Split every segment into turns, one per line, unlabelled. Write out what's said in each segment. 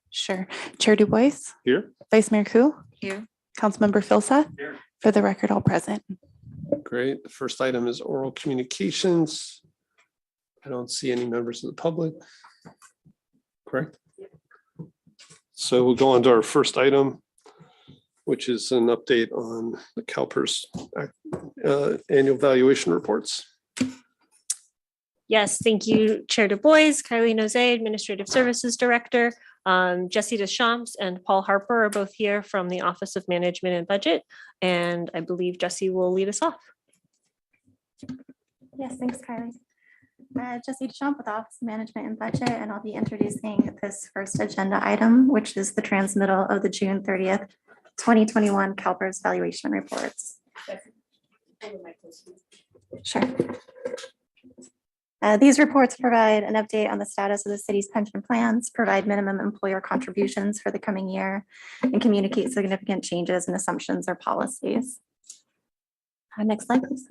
Sure. Chair Du Bois,
Here.
Vice Mayor Koo,
Here.
Councilmember Philseth.
Here.
For the record, all present.
Great. The first item is oral communications. I don't see any members of the public. Correct? So we'll go on to our first item, which is an update on the Calpers annual valuation reports.
Yes, thank you, Chair Du Bois, Kylie Noze, Administrative Services Director. Jesse Deschamps and Paul Harper are both here from the Office of Management and Budget, and I believe Jesse will lead us off.
Yes, thanks, Kylie. Jesse Deschamps with Office of Management and Budget, and I'll be introducing this first agenda item, which is the transmittal of the June 30th, 2021 Calpers valuation reports. Sure. These reports provide an update on the status of the city's pension plans, provide minimum employer contributions for the coming year, and communicate significant changes in assumptions or policies. Next slide, please.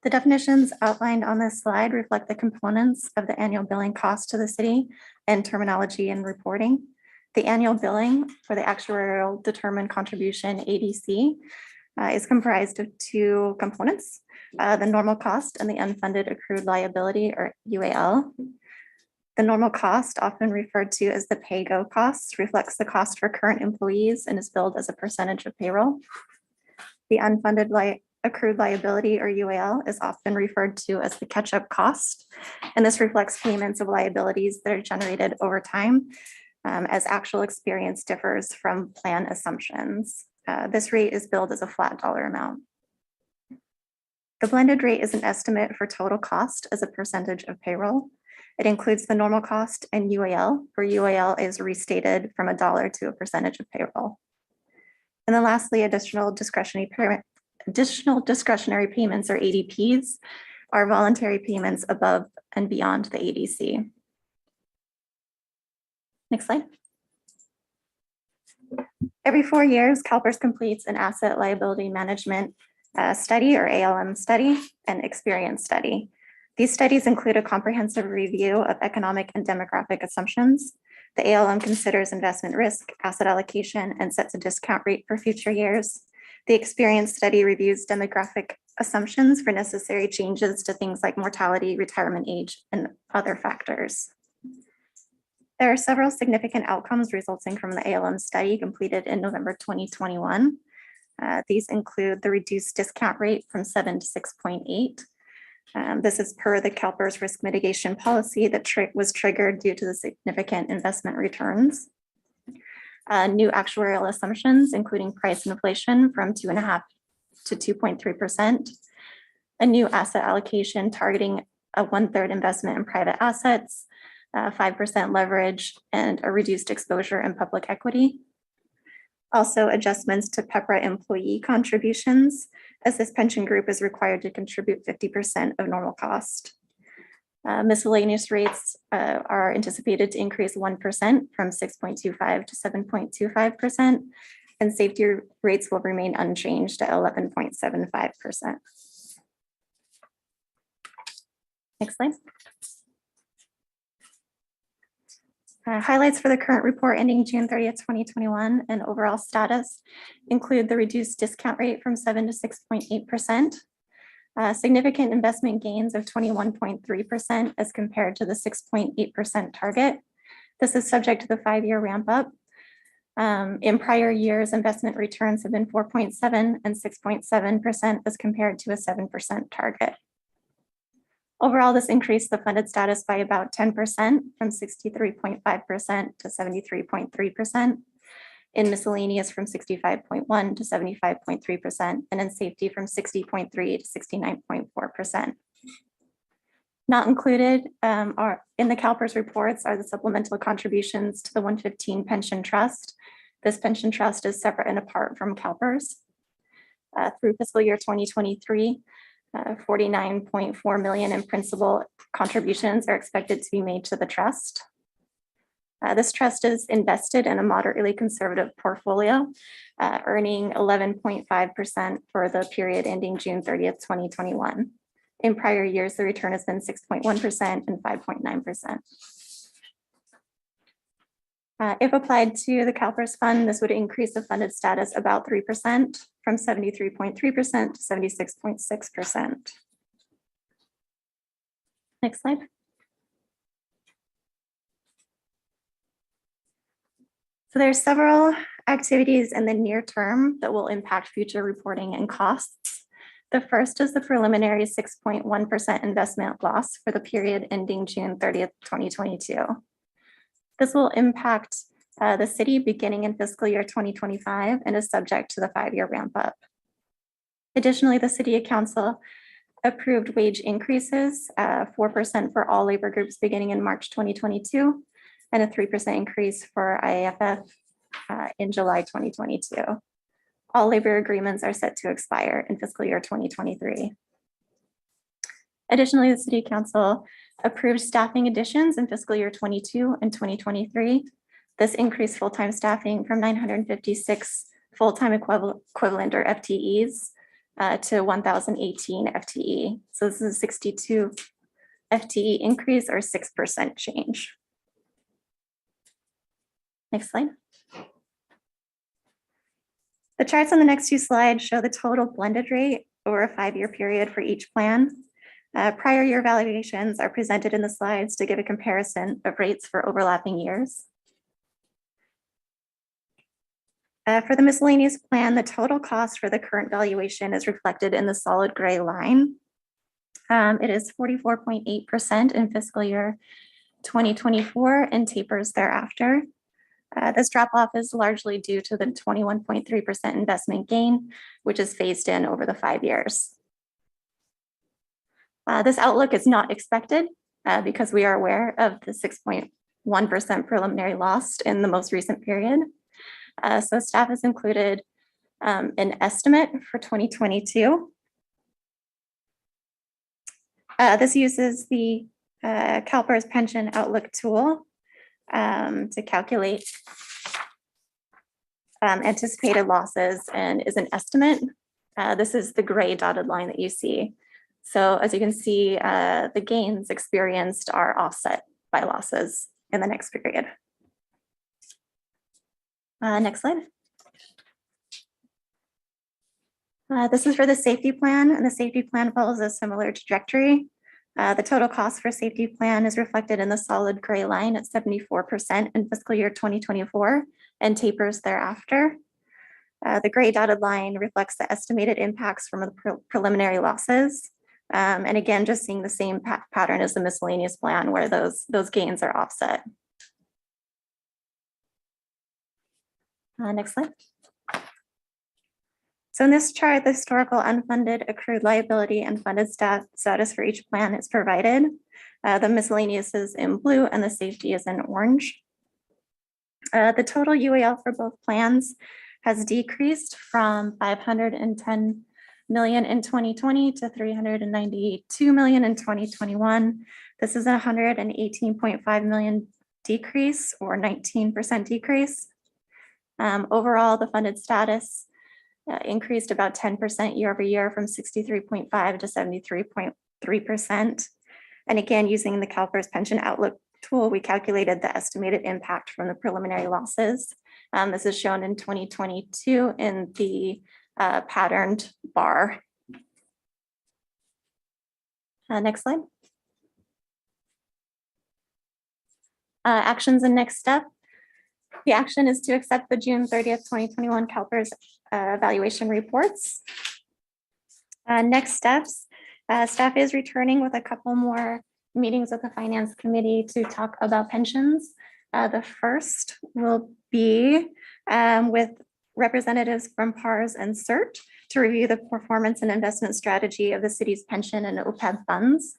The definitions outlined on this slide reflect the components of the annual billing cost to the city and terminology and reporting. The annual billing for the actuarial determined contribution ADC is comprised of two components, the normal cost and the unfunded accrued liability, or UAL. The normal cost, often referred to as the pay-go cost, reflects the cost for current employees and is billed as a percentage of payroll. The unfunded accrued liability, or UAL, is often referred to as the catch-up cost, and this reflects payments of liabilities that are generated over time as actual experience differs from plan assumptions. This rate is billed as a flat dollar amount. The blended rate is an estimate for total cost as a percentage of payroll. It includes the normal cost and UAL, where UAL is restated from $1 to a percentage of payroll. And then lastly, additional discretionary payments, or ADPs, are voluntary payments above and beyond the ADC. Next slide. Every 4 years, Calpers completes an asset liability management study, or ALM study, and experience study. These studies include a comprehensive review of economic and demographic assumptions. The ALM considers investment risk, asset allocation, and sets a discount rate for future years. The experience study reviews demographic assumptions for necessary changes to things like mortality, retirement age, and other factors. There are several significant outcomes resulting from the ALM study completed in November 2021. These include the reduced discount rate from 7 to 6.8. This is per the Calpers risk mitigation policy that was triggered due to the significant investment returns. New actuarial assumptions, including price inflation from 2.5% to 2.3%. A new asset allocation targeting a 1/3 investment in private assets, 5% leverage, and a reduced exposure in public equity. Also, adjustments to PEPRA employee contributions, as this pension group is required to contribute 50% of normal cost. Miscellaneous rates are anticipated to increase 1% from 6.25% to 7.25%, and safety rates will remain unchanged at 11.75%. Next slide. Highlights for the current report ending June 30th, 2021 and overall status include the reduced discount rate from 7 to 6.8%, significant investment gains of 21.3% as compared to the 6.8% target. This is subject to the 5-year ramp up. In prior years, investment returns have been 4.7 and 6.7% as compared to a 7% target. Overall, this increased the funded status by about 10% from 63.5% to 73.3%, in miscellaneous from 65.1 to 75.3%, and in safety from 60.3 to 69.4%. Not included in the Calpers reports are the supplemental contributions to the 115 Pension Trust. This pension trust is separate and apart from Calpers. Through fiscal year 2023, $49.4 million in principal contributions are expected to be made to the trust. This trust is invested in a moderately conservative portfolio, earning 11.5% for the period ending June 30th, 2021. In prior years, the return has been 6.1% and 5.9%. If applied to the Calpers fund, this would increase the funded status about 3% from 73.3% to 76.6%. Next slide. So there are several activities in the near term that will impact future reporting and costs. The first is the preliminary 6.1% investment loss for the period ending June 30th, 2022. This will impact the city beginning in fiscal year 2025 and is subject to the 5-year ramp up. Additionally, the city council approved wage increases, 4% for all labor groups beginning in March 2022, and a 3% increase for IAFF in July 2022. All labor agreements are set to expire in fiscal year 2023. Additionally, the city council approved staffing additions in fiscal year 22 and 2023. This increased full-time staffing from 956 full-time equivalent or FTEs to 1,018 FTE. So this is a 62 FTE increase or 6% change. Next slide. The charts on the next 2 slides show the total blended rate over a 5-year period for each plan. Prior year valuations are presented in the slides to give a comparison of rates for overlapping years. For the miscellaneous plan, the total cost for the current valuation is reflected in the solid gray line. It is 44.8% in fiscal year 2024 and tapers thereafter. This drop off is largely due to the 21.3% investment gain, which is phased in over the 5 years. This outlook is not expected because we are aware of the 6.1% preliminary loss in the most recent period. So staff has included an estimate for 2022. This uses the Calpers pension outlook tool to calculate anticipated losses and is an estimate. This is the gray dotted line that you see. So as you can see, the gains experienced are offset by losses in the next period. Next slide. This is for the safety plan, and the safety plan follows a similar trajectory. The total cost for safety plan is reflected in the solid gray line at 74% in fiscal year 2024 and tapers thereafter. The gray dotted line reflects the estimated impacts from the preliminary losses. And again, just seeing the same pattern as the miscellaneous plan where those gains are offset. Next slide. So in this chart, the historical unfunded accrued liability and funded status for each plan is provided. The miscellaneous is in blue and the safety is in orange. The total UAL for both plans has decreased from 510 million in 2020 to 392 million in 2021. This is a 118.5 million decrease or 19% decrease. Overall, the funded status increased about 10% year over year from 63.5 to 73.3%. And again, using the Calpers pension outlook tool, we calculated the estimated impact from the preliminary losses. This is shown in 2022 in the patterned bar. Next slide. Actions and next step. The action is to accept the June 30th, 2021 Calpers valuation reports. Next steps, staff is returning with a couple more meetings with the Finance Committee to talk about pensions. The first will be with representatives from PARS and CERT to review the performance and investment strategy of the city's pension and OPEB funds.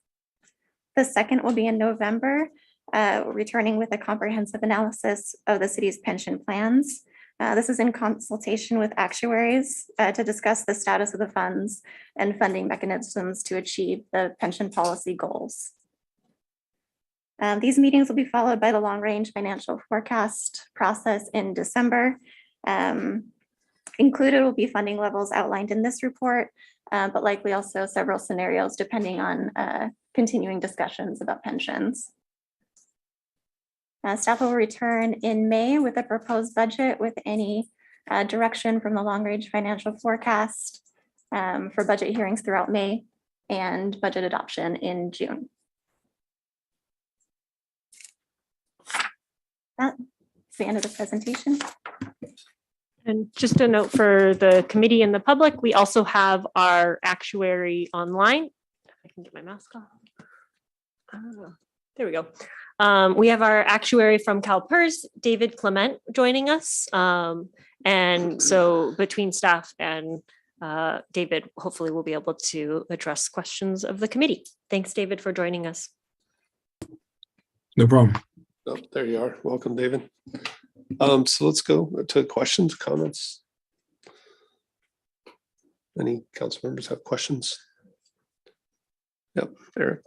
The second will be in November, returning with a comprehensive analysis of the city's pension plans. This is in consultation with actuaries to discuss the status of the funds and funding mechanisms to achieve the pension policy goals. These meetings will be followed by the long-range financial forecast process in December. Included will be funding levels outlined in this report, but likely also several scenarios depending on continuing discussions about pensions. Staff will return in May with a proposed budget with any direction from the long-range financial forecast for budget hearings throughout May and budget adoption in June. That's the end of the presentation.
And just a note for the committee and the public, we also have our actuary online. If I can get my mask off. There we go. We have our actuary from Calpers, David Clement, joining us. And so between staff and David, hopefully we'll be able to address questions of the committee. Thanks, David, for joining us.
No problem.
Oh, there you are. Welcome, David. So let's go to questions, comments. Any council members have questions? Yep, Eric.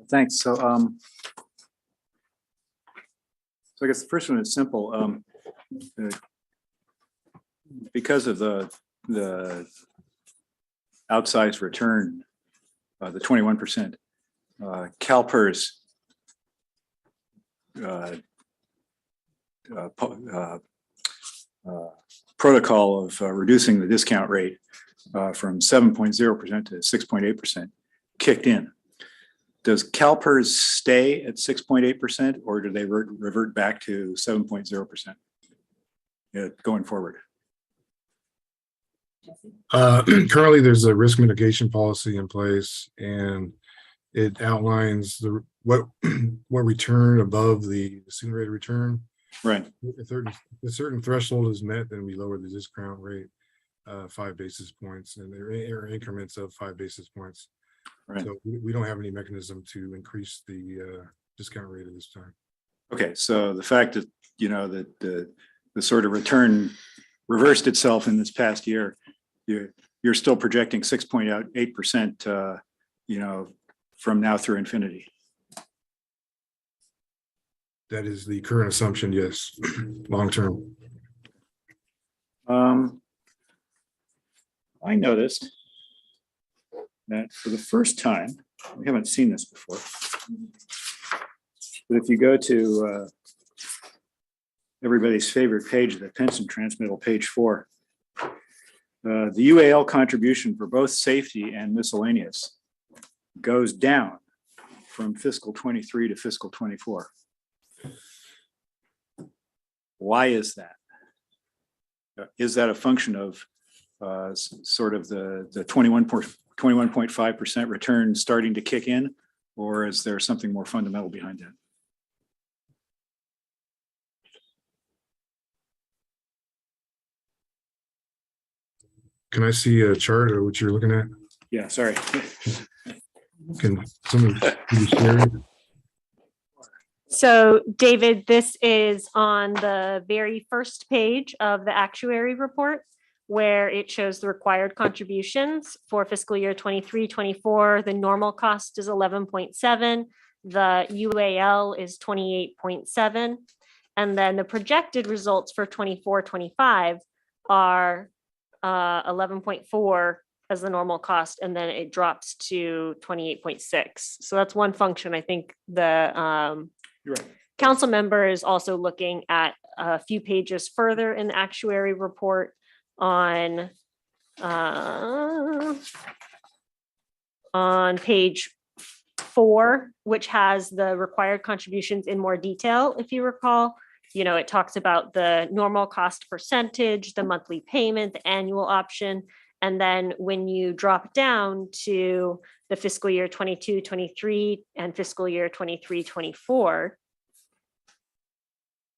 Thanks. So I guess the first one is simple. Because of the outsized return, the 21%, Calpers protocol of reducing the discount rate from 7.0% to 6.8% kicked in. Does Calpers stay at 6.8% or do they revert back to 7.0% going forward?
Currently, there's a risk mitigation policy in place, and it outlines what return above the assumed rate of return.
Right.
If a certain threshold is met, then we lower the discount rate 5 basis points, and there are increments of 5 basis points.
Right.
So we don't have any mechanism to increase the discount rate at this time. Okay,
so the fact that that the sort of return reversed itself in this past year, you're still projecting 6.8%, from now through infinity.
That is the current assumption, yes, long term.
I noticed that for the first time, we haven't seen this before, but if you go to everybody's favorite page, the pension transmittal, page 4, the UAL contribution for both safety and miscellaneous goes down from fiscal 23 to fiscal 24. Why is that? Is that a function of sort of the 21.5% return starting to kick in, or is there something more fundamental behind that?
Can I see a chart or what you're looking at?
Yeah, sorry.
Can someone share it?
So David, this is on the very first page of the actuary report, where it shows the required contributions for fiscal year 23-24. The normal cost is 11.7. The UAL is 28.7. And then the projected results for 24-25 are 11.4 as the normal cost, and then it drops to 28.6. So that's one function. I think the
You're right.
council member is also looking at a few pages further in the actuary report on page 4, which has the required contributions in more detail. If you recall, it talks about the normal cost percentage, the monthly payment, the annual option. And then when you drop down to the fiscal year 22-23 and fiscal year 23-24,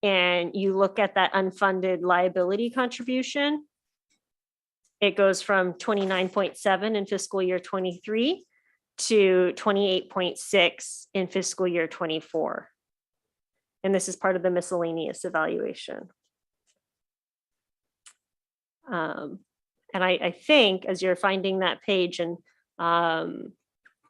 and you look at that unfunded liability contribution, it goes from 29.7 in fiscal year 23 to 28.6 in fiscal year 24. And this is part of the miscellaneous evaluation. And I think as you're finding that page, and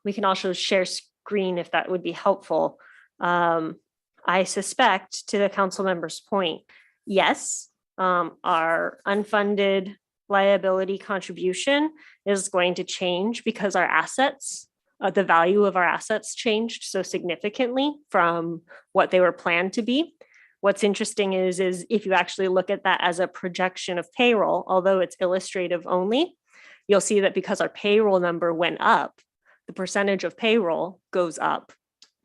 we can also share screen if that would be helpful. I suspect, to the council member's point, yes, our unfunded liability contribution is going to change because our assets, the value of our assets changed so significantly from what they were planned to be. What's interesting is if you actually look at that as a projection of payroll, although it's illustrative only, you'll see that because our payroll number went up, the percentage of payroll goes up.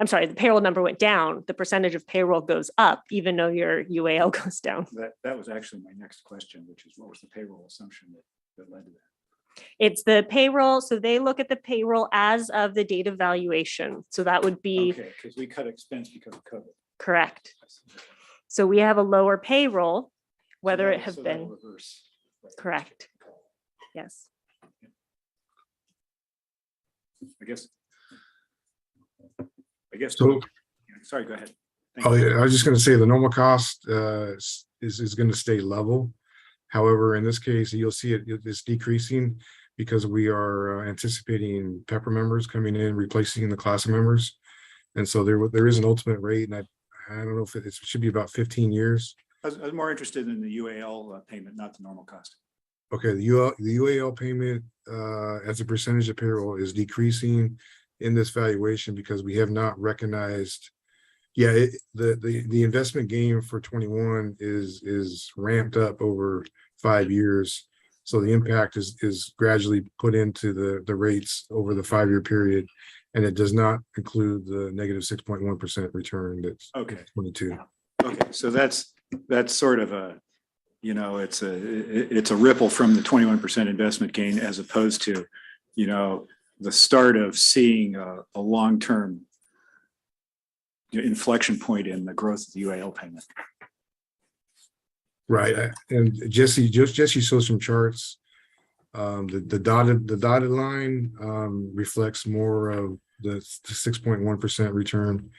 I'm sorry, the payroll number went down, the percentage of payroll goes up, even though your UAL goes down.
That was actually my next question, which is what was the payroll assumption that led to that?
It's the payroll. So they look at the payroll as of the date of valuation. So that would be
Okay, because we cut expense because of COVID.
correct. So we have a lower payroll, whether it have
So that'll
been
reverse. Right.
correct. Yes.
I guess.
So,
Sorry, go ahead. Thank
oh
you.
yeah, I was just gonna say the normal cost is gonna stay level. However, in this case, you'll see it's decreasing because we are anticipating Pepper members coming in, replacing the class members. And so there is an ultimate rate, and I don't know if it should be about 15 years.
I was more interested in the UAL payment, not the normal cost.
Okay, the UAL payment as a percentage of payroll is decreasing in this valuation because we have not recognized. Yeah, the investment gain for 21 is ramped up over 5 years. So the impact is gradually put into the rates over the 5-year period. And it does not include the negative 6.1% return that's
Okay.
22.
Okay, so that's sort of a, it's a ripple from the 21% investment gain as opposed to, the start of seeing a long-term inflection point in the growth of the UAL payment.
Right. And Jesse showed some charts. The dotted line reflects more of the 6.1% return.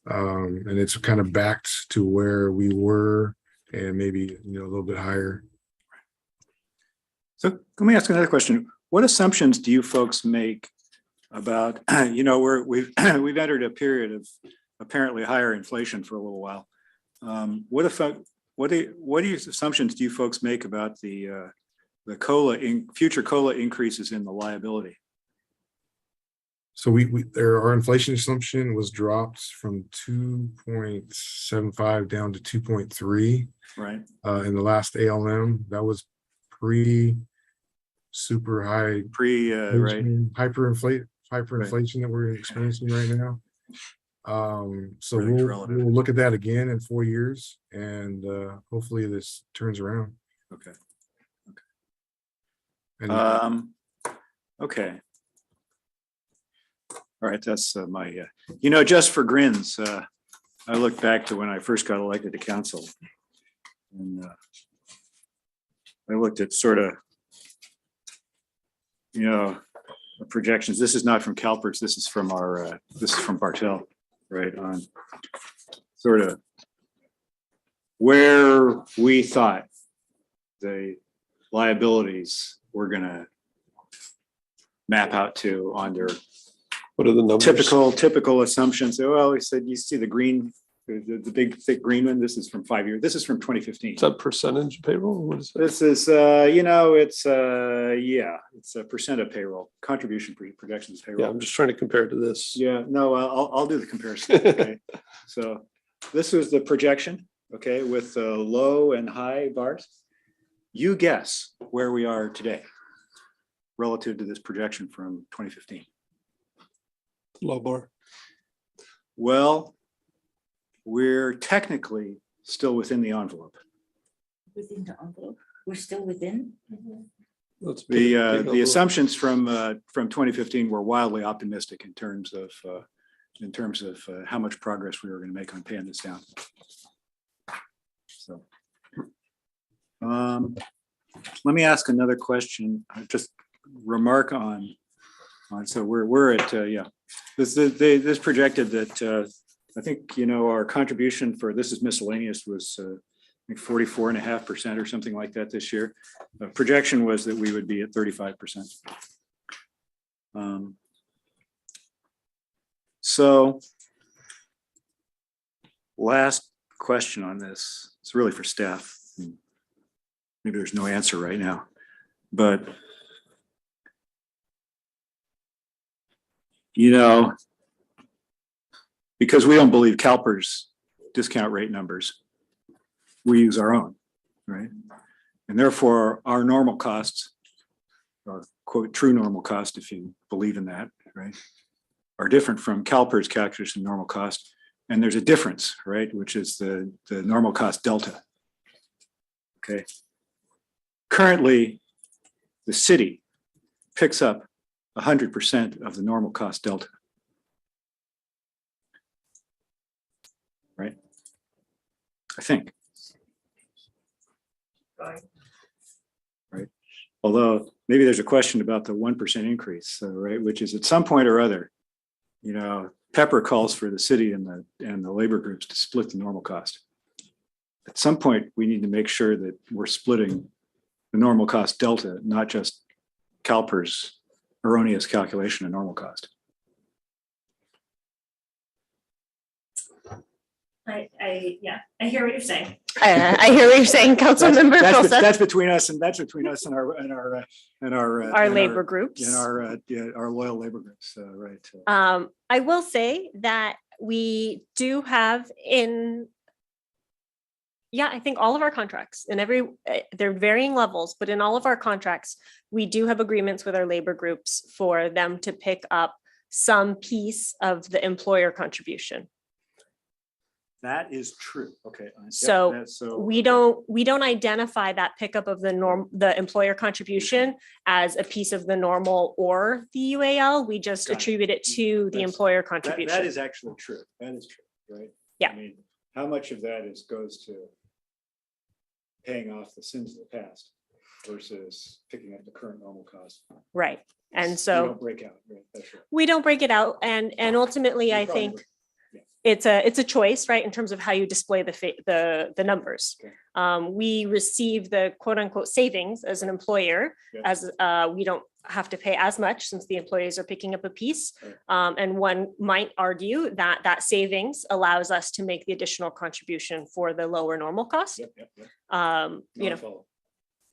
And it's kind of backed to where we were and maybe a little bit higher.
So let me ask another question. What assumptions do you folks make about, we've entered a period of apparently higher inflation for a little while. What assumptions do you folks make about the future COLA increases in the liability?
So our inflation assumption was dropped from 2.75 down to 2.3.
Right.
In the last ALM. That was super high
Right.
hyperinflation that we're experiencing right now. So
Everything's
we'll
relative.
look at that again in 4 years, and hopefully this turns around.
Okay.
And
Okay. All right, that's my, just for grins, I look back to when I first got elected to council. And I looked at sort of, the projections. This is not from Calpers, this is from Bartell, right, on sort of where we thought the liabilities were gonna map out to on their
What are the numbers?
typical assumptions. Well, we said, you see the green, the big thick green one. This is from 5 years. This is from 2015.
Is that percentage payroll? What is it?
This is, it's a percent of payroll, contribution projections
Yeah,
payroll.
I'm just trying to compare to this.
Yeah, no, I'll do the comparison. Okay. So this was the projection, okay, with low and high bars. You guess where we are today relative to this projection from 2015.
Low bar.
Well, we're technically still within the envelope.
Within the envelope, we're still within.
Let's
The assumptions from 2015 were wildly optimistic in terms of how much progress we were going to make on paying this down. So, let me ask another question. Just remark on. So we're at This projected that I think our contribution for this is miscellaneous was think 44.5% or something like that this year. The projection was that we would be at 35%. So last question on this, it's really for staff. Maybe there's no answer right now, but because we don't believe Calpers discount rate numbers, we use our own, right? And therefore our normal costs, or quote, true normal cost, if you believe in that, right, are different from Calpers calculation of normal cost. And there's a difference, right, which is the normal cost delta. Okay. Currently, the city picks up 100% of the normal cost delta. Right? I think. Right. Although maybe there's a question about the 1% increase, right, which is at some point or other, Pepper calls for the city and the labor groups to split the normal cost. At some point, we need to make sure that we're splitting the normal cost delta, not just Calpers' erroneous calculation of normal cost.
I hear what you're saying. I hear what you're saying, Councilmember Filsa.
That's between us and our
Labor groups.
and our loyal labor groups, right?
I will say that we do have I think all of our contracts in they're varying levels, but in all of our contracts, we do have agreements with our labor groups for them to pick up some piece of the employer contribution.
That is true. Okay.
So we don't identify that pickup of the employer contribution as a piece of the normal or the UAL. We just attribute it to the employer contribution.
That is actually true. That is true, right?
Yeah.
I mean, how much of that goes to paying off the sins of the past versus picking up the current normal cost?
Right. And
we
so
don't break out, right? That's right.
we don't break it out. And ultimately, I think it's a choice, right, in terms of how you display the numbers.
Okay.
We receive the quote unquote savings as an employer, as we don't have to pay as much since the employees are picking up a piece.
Right.
And one might argue that savings allows us to make the additional contribution for the lower normal cost.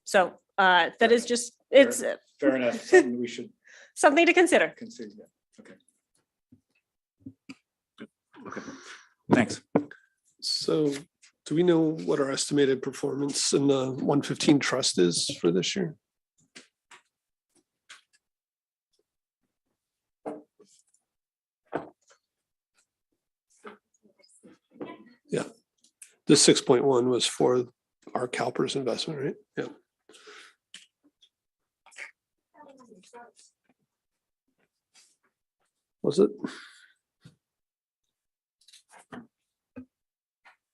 So that is just, it's
fair enough. Something we should
something to consider.
consider that. Okay. Okay. Thanks.
So do we know what our estimated performance in the 115 trust is for this year? Yeah, the 6.1 was for our Calpers investment, right? Yeah. Was it?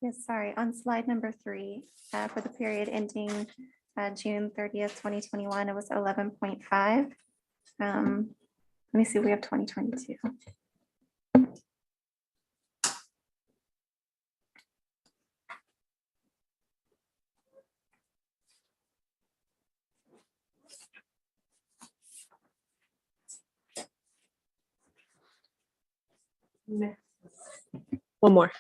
Yes, sorry, on slide number 3, for the period ending June 30th, 2021, it was 11.5. Let me see, we have 2022.
One more.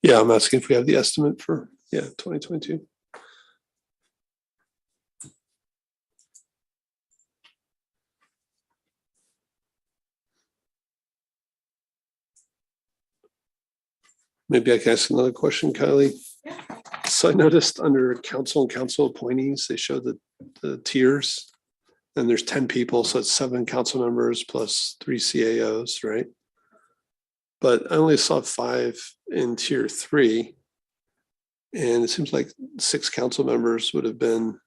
Yeah, I'm asking if we have the estimate for 2022. Maybe I can ask another question, Kylie. So I noticed under council and council appointees, they show the tiers, and there's 10 people, so it's 7 council members plus 3 CAOs, right? But I only saw 5 in tier 3. And it seems like 6 council members would have been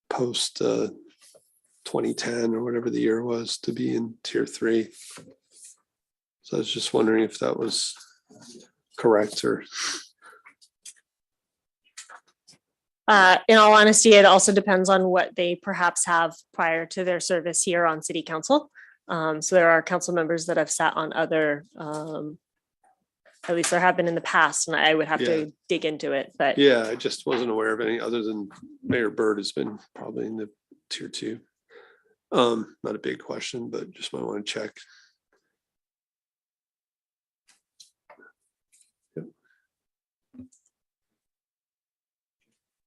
post 2010 or whatever the year was to be in tier 3. So I was just wondering if that was correct or.
In all honesty, it also depends on what they perhaps have prior to their service here on city council. So there are council members that have sat on other, at least there have been in the past, and I would have
Yeah.
to dig into it, but
Yeah, I just wasn't aware of any other than Mayor Bird has been probably in the tier 2. Not a big question, but just might want to check.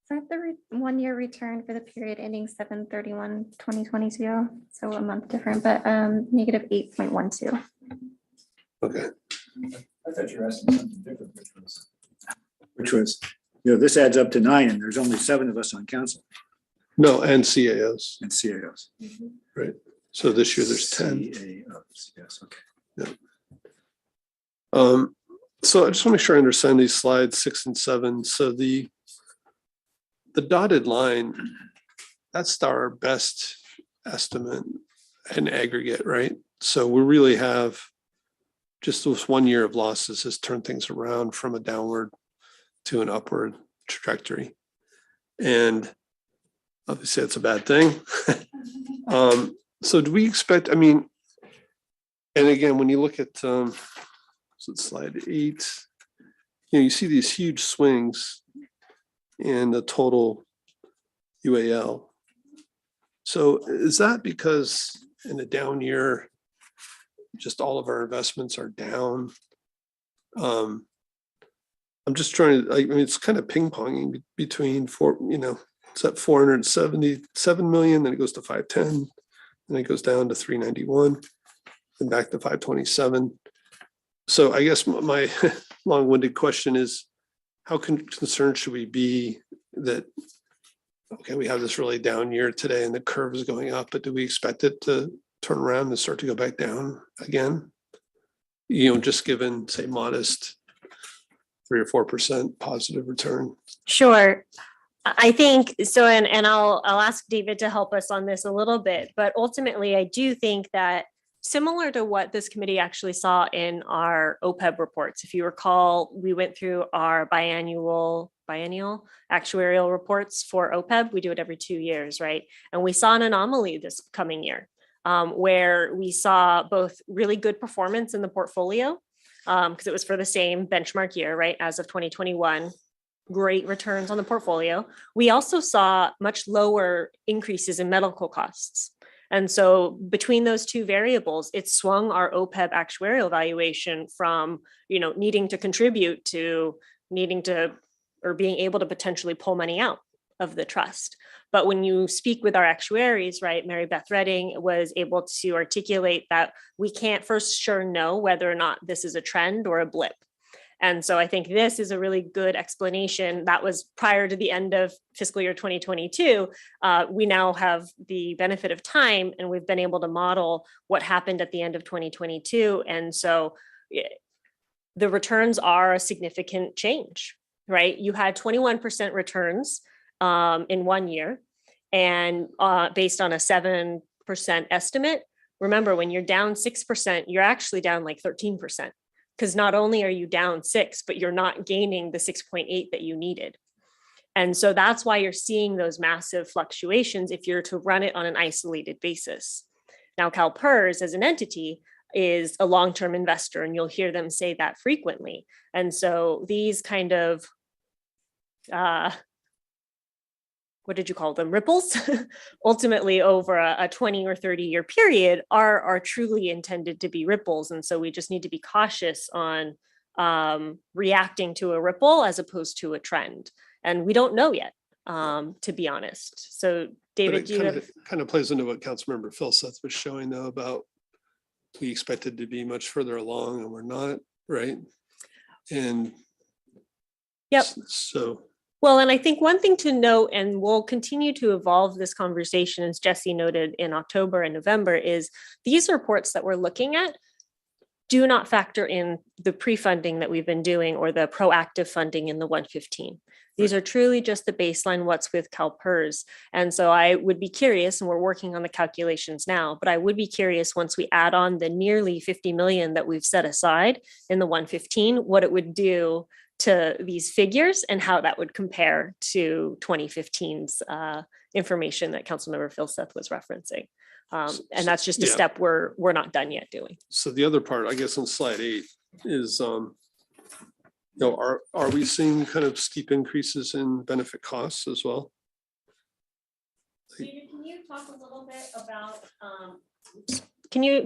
Is that the 1-year return for the period ending 7/31/2022? So a month different, but negative 8.12.
Okay,
I thought you were asking something different, which was, this adds up to 9 and there's only 7 of us on council
no, and CAOs.
and CAOs.
So this year there's 10.
CAOs, yes, okay.
So I just want to make sure I understand these slides 6 and 7. So the dotted line, that's our best estimate in aggregate, right? So we really have just this 1 year of losses has turned things around from a downward to an upward trajectory. And obviously that's a bad thing. So do we expect, and again, when you look at so it's slide 8, you see these huge swings in the total UAL. So is that because in a down year, just all of our investments are down? I'm just trying to, it's kind of ping ponging between it's at 477 million, then it goes to 510, then it goes down to 391, and back to 527. So I guess my long-winded question is, how concerned should we be that, okay, we have this really down year today and the curve is going up, but do we expect it to turn around and start to go back down again? Just given, say, modest 3 or 4% positive return.
sure. I think so, and I'll ask David to help us on this a little bit, but ultimately I do think that similar to what this committee actually saw in our OPEB reports. If you recall, we went through our biennial actuarial reports for OPEB. We do it every 2 years, right? And we saw an anomaly this coming year where we saw both really good performance in the portfolio because it was for the same benchmark year, right? As of 2021, great returns on the portfolio. We also saw much lower increases in medical costs. And so between those two variables, it swung our OPEB actuarial valuation from, needing to contribute to needing to, or being able to potentially pull money out of the trust. But when you speak with our actuaries, right, Mary Beth Redding was able to articulate that we can't for sure know whether or not this is a trend or a blip. And so I think this is a really good explanation. That was prior to the end of fiscal year 2022. We now have the benefit of time and we've been able to model what happened at the end of 2022. And so the returns are a significant change, right? You had 21% returns in 1 year and based on a 7% estimate. Remember, when you're down 6%, you're actually down like 13%. Because not only are you down 6, but you're not gaining the 6.8 that you needed. And so that's why you're seeing those massive fluctuations if you're to run it on an isolated basis. Now, Calpers as an entity is a long-term investor, and you'll hear them say that frequently. And so these kind of, what did you call them? Ripples, ultimately over a 20 or 30 year period are truly intended to be ripples. And so we just need to be cautious on reacting to a ripple as opposed to a trend. And we don't know yet, to be honest. So David, do you have?
Kind of plays into what Councilmember Philseth was showing though about we expected to be much further along and we're not, right? And
yep.
So
well, and I think one thing to note, and we'll continue to evolve this conversation, as Jesse noted in October and November, is these reports that we're looking at do not factor in the pre-funding that we've been doing or the proactive funding in the 115. These are truly just the baseline what's with Calpers. And so I would be curious, and we're working on the calculations now, but I would be curious once we add on the nearly 50 million that we've set aside in the 115, what it would do to these figures and how that would compare to 2015's information that Councilmember Philseth was referencing. And that's just a
Yeah.
step we're not done yet doing.
So the other part, I guess on slide 8 is, are we seeing kind of steep increases in benefit costs as well?
David, can you talk a little bit about,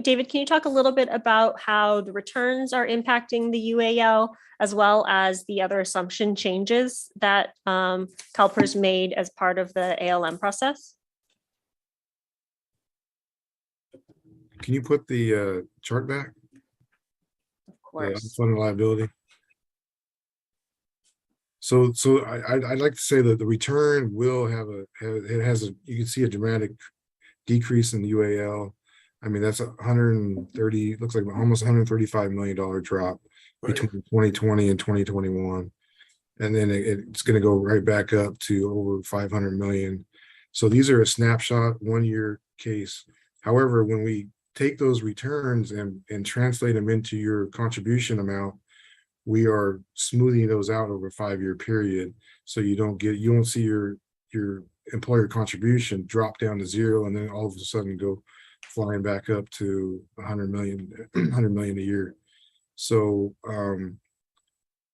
David, can you talk a little bit about how the returns are impacting the UAL as well as the other assumption changes that CalPERS made as part of the ALM process?
Can you put the chart back?
Of
The
course.
unfunded liability. So I'd like to say that the return will have you can see a dramatic decrease in the UAL. I mean, that's 130, looks like almost $135 million drop
Right.
between 2020 and 2021. And then it's going to go right back up to over 500 million. So these are a snapshot 1-year case. However, when we take those returns and translate them into your contribution amount, we are smoothing those out over a 5-year period. So you won't see your employer contribution drop down to 0 and then all of a sudden go flying back up to 100 million a year. So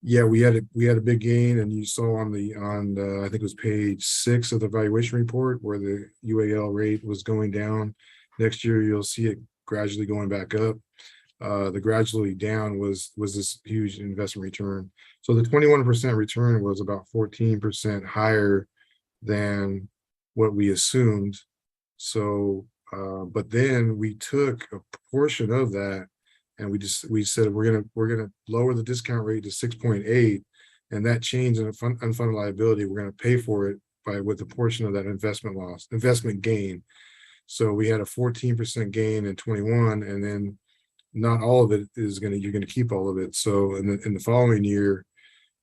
yeah, we had a big gain, and you saw on I think it was page 6 of the valuation report where the UAL rate was going down. Next year you'll see it gradually going back up. The gradually down was this huge investment return. So the 21% return was about 14% higher than what we assumed. So, but then we took a portion of that and we said we're gonna lower the discount rate to 6.8, and that change in unfunded liability, we're gonna pay for it with a portion of that investment gain. So we had a 14% gain in 21, and then not all of it you're gonna keep all of it. So in the following year,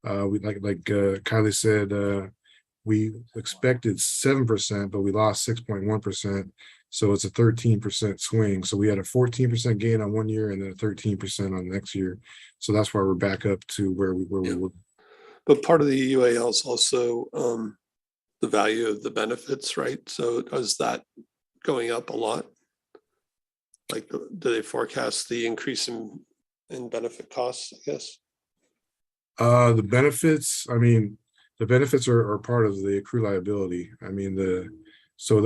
we like Kylie said, we expected 7%, but we lost 6.1%. So it's a 13% swing. So we had a 14% gain on 1 year and then a 13% on the next year. So that's why we're back up to where we were.
But part of the UAL is also the value of the benefits, right? So is that going up a lot? Like, do they forecast the increase in benefit costs, I guess?
The benefits, I mean, the benefits are part of the accrued liability. I mean,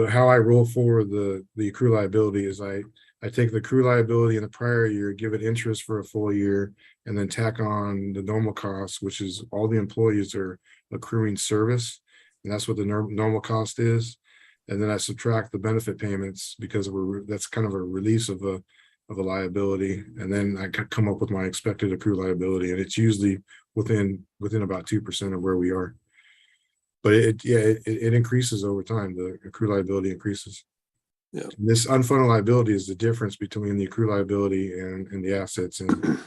how I roll forward the accrued liability is I take the accrued liability in the prior year, give it interest for a full year, and then tack on the normal costs, which is all the employees are accruing service, and that's what the normal cost is. And then I subtract the benefit payments because that's kind of a release of a liability, and then I come up with my expected accrued liability, and it's usually within about 2% of where we are. But it increases over time. The accrued liability increases.
Yeah.
And this unfunded liability is the difference between the accrued liability and the assets. And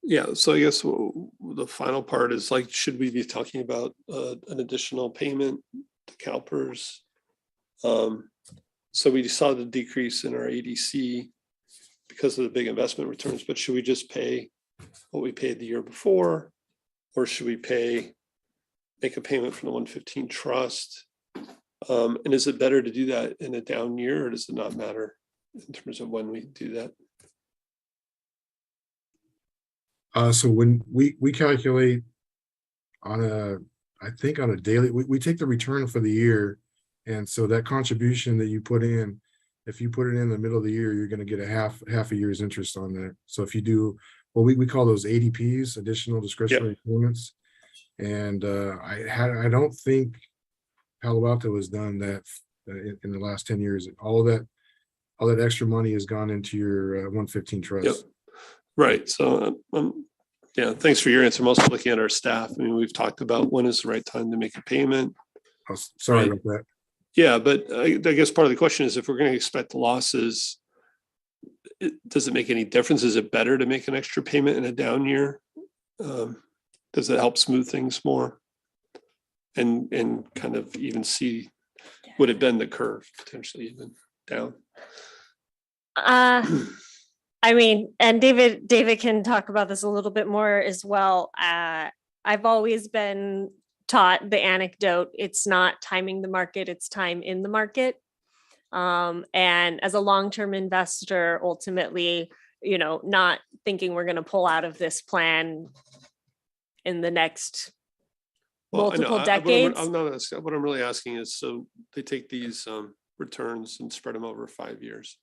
yeah, so I guess the final part is, like, should we be talking about an additional payment to CalPERS? So we saw the decrease in our ADC because of the big investment returns, but should we just pay what we paid the year before, or should we make a payment from the 115 trust? And is it better to do that in a down year, or does it not matter in terms of when we do that?
so when we calculate I think on a daily, we take the return for the year. And so that contribution that you put in, if you put it in the middle of the year, you're going to get a half a year's interest on that. So if you do, well, we call those ADPs, additional discretionary payments. And I don't think Palo Alto has done that in the last 10 years. All that extra money has gone into your 115 trust.
Yep. Right. So yeah, thanks for your answer. I'm also looking at our staff. I mean, we've talked about when is the right time to make a payment.
Oh, sorry
Right.
about that.
Yeah, but I guess part of the question is, if we're going to expect losses, does it make any difference? Is it better to make an extra payment in a down year? Does it help smooth things more and kind of even see, would it bend the curve potentially even down?
I mean, and David can talk about this a little bit more as well. I've always been taught the anecdote, it's not timing the market, it's time in the market. And as a long-term investor, ultimately, not thinking we're going to pull out of this plan in the next
Well, I know,
multiple
what
decades.
I'm not asking, what I'm really asking is, so they take these returns and spread them over 5 years.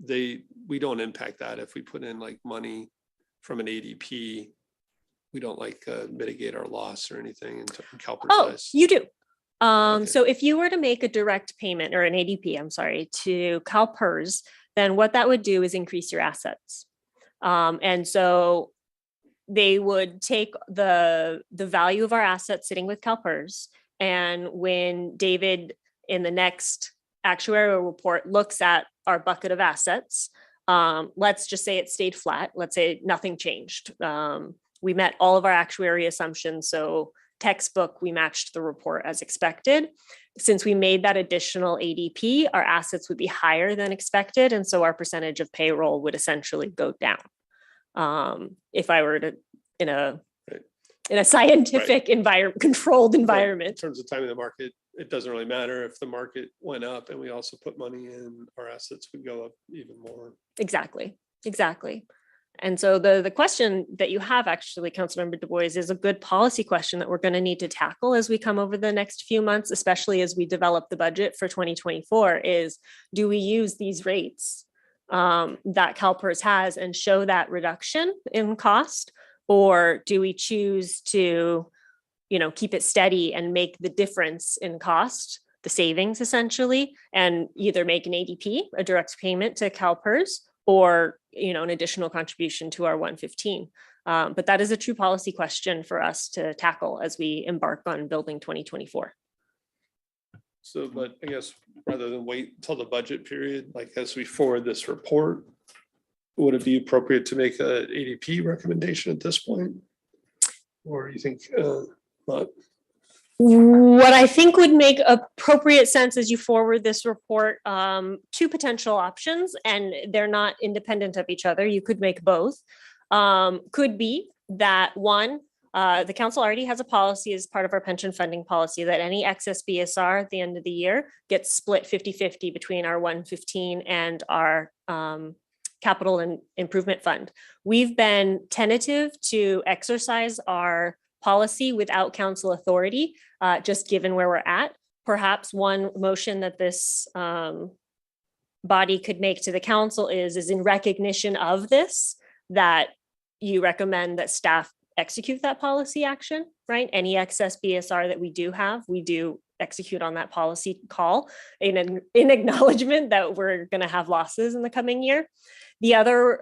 We don't impact that if we put in like money from an ADP. We don't like mitigate our loss or anything in Calpers
Oh,
eyes.
you do.
Okay.
So if you were to make a direct payment or an ADP, I'm sorry, to Calpers, then what that would do is increase your assets. And so they would take the value of our assets sitting with Calpers. And when David in the next actuarial report looks at our bucket of assets, let's just say it stayed flat. Let's say nothing changed. We met all of our actuary assumptions. So textbook, we matched the report as expected. Since we made that additional ADP, our assets would be higher than expected. And so our percentage of payroll would essentially go down. If I were to, in a scientific environment, controlled environment.
In terms of timing the market, it doesn't really matter if the market went up and we also put money in, our assets would go up even more.
Exactly. And so the question that you have actually, Councilmember Du Bois, is a good policy question that we're going to need to tackle as we come over the next few months, especially as we develop the budget for 2024, is do we use these rates that CalPERS has and show that reduction in cost? Or do we choose to, keep it steady and make the difference in cost, the savings essentially, and either make an ADP, a direct payment to CalPERS, or an additional contribution to our 115. But that is a true policy question for us to tackle as we embark on building 2024.
So, but I guess rather than wait until the budget period, like as we forward this report, would it be appropriate to make an ADP recommendation at this point? Or you think not?
What I think would make appropriate sense as you forward this report, two potential options, and they're not independent of each other. You could make both. Could be that one, the council already has a policy as part of our pension funding policy that any excess BSR at the end of the year gets split 50-50 between our 115 and our capital and improvement fund. We've been tentative to exercise our policy without council authority, just given where we're at. Perhaps one motion that this body could make to the council is in recognition of this, that you recommend that staff execute that policy action, right? Any excess BSR that we do have, we do execute on that policy call in acknowledgement that we're going to have losses in the coming year. The other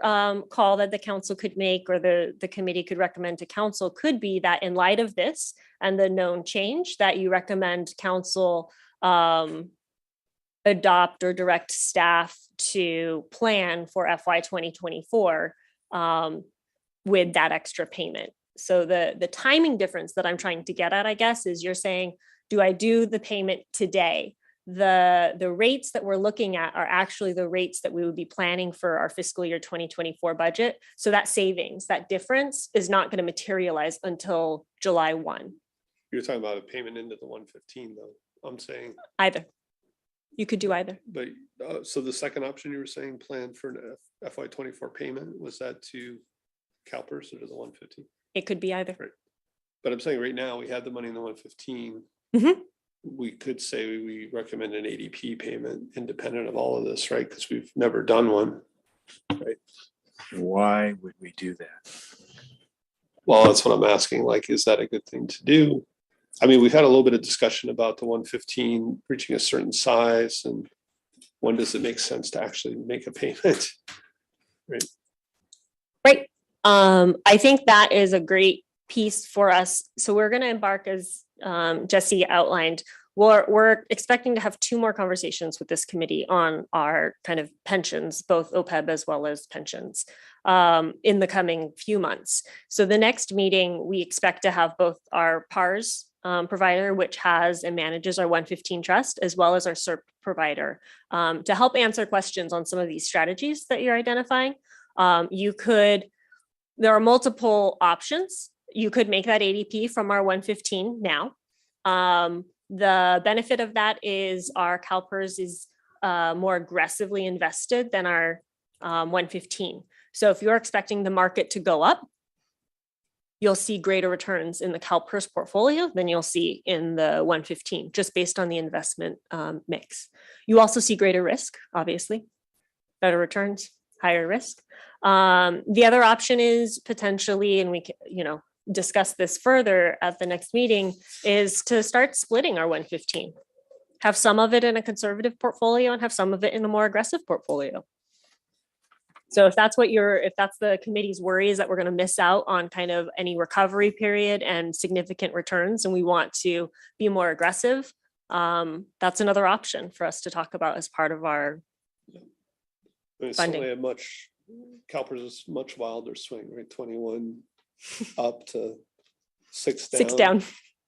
call that the council could make, or the committee could recommend to council, could be that in light of this and the known change, that you recommend council adopt or direct staff to plan for FY 2024 with that extra payment. So the timing difference that I'm trying to get at, I guess, is you're saying, do I do the payment today? The rates that we're looking at are actually the rates that we would be planning for our fiscal year 2024 budget. So that savings, that difference is not going to materialize until July 1.
You're talking about a payment into the 115 though. I'm saying
Either. You could do either.
But so the second option you were saying, plan for an FY 24 payment, was that to CalPERS or to the 115?
It could be either.
Right. But I'm saying right now we have the money in the 115.
Mhm.
We could say we recommend an ADP payment independent of all of this, right? Because we've never done one. Right.
Why would we do that?
Well, that's what I'm asking. Like, is that a good thing to do? I mean, we've had a little bit of discussion about the 115 reaching a certain size, and when does it make sense to actually make a payment? Right.
Right. I think that is a great piece for us. So we're going to embark, as Jesse outlined, we're expecting to have 2 more conversations with this committee on our kind of pensions, both OPEB as well as pensions, in the coming few months. So the next meeting, we expect to have both our PARS provider, which has and manages our 115 trust, as well as our SERP provider, to help answer questions on some of these strategies that you're identifying. There are multiple options. You could make that ADP from our 115 now. The benefit of that is our Calpers is more aggressively invested than our 115. So if you're expecting the market to go up, you'll see greater returns in the Calpers portfolio than you'll see in the 115, just based on the investment mix. You also see greater risk, obviously, better returns, higher risk. The other option is potentially, and we can, discuss this further at the next meeting, is to start splitting our 115. Have some of it in a conservative portfolio and have some of it in a more aggressive portfolio. So if that's the committee's worry, is that we're going to miss out on kind of any recovery period and significant returns, and we want to be more aggressive, that's another option for us to talk about as part of our
It's
funding.
only CalPERS is much wilder swing, right? 21 up to 6 down.
6 down.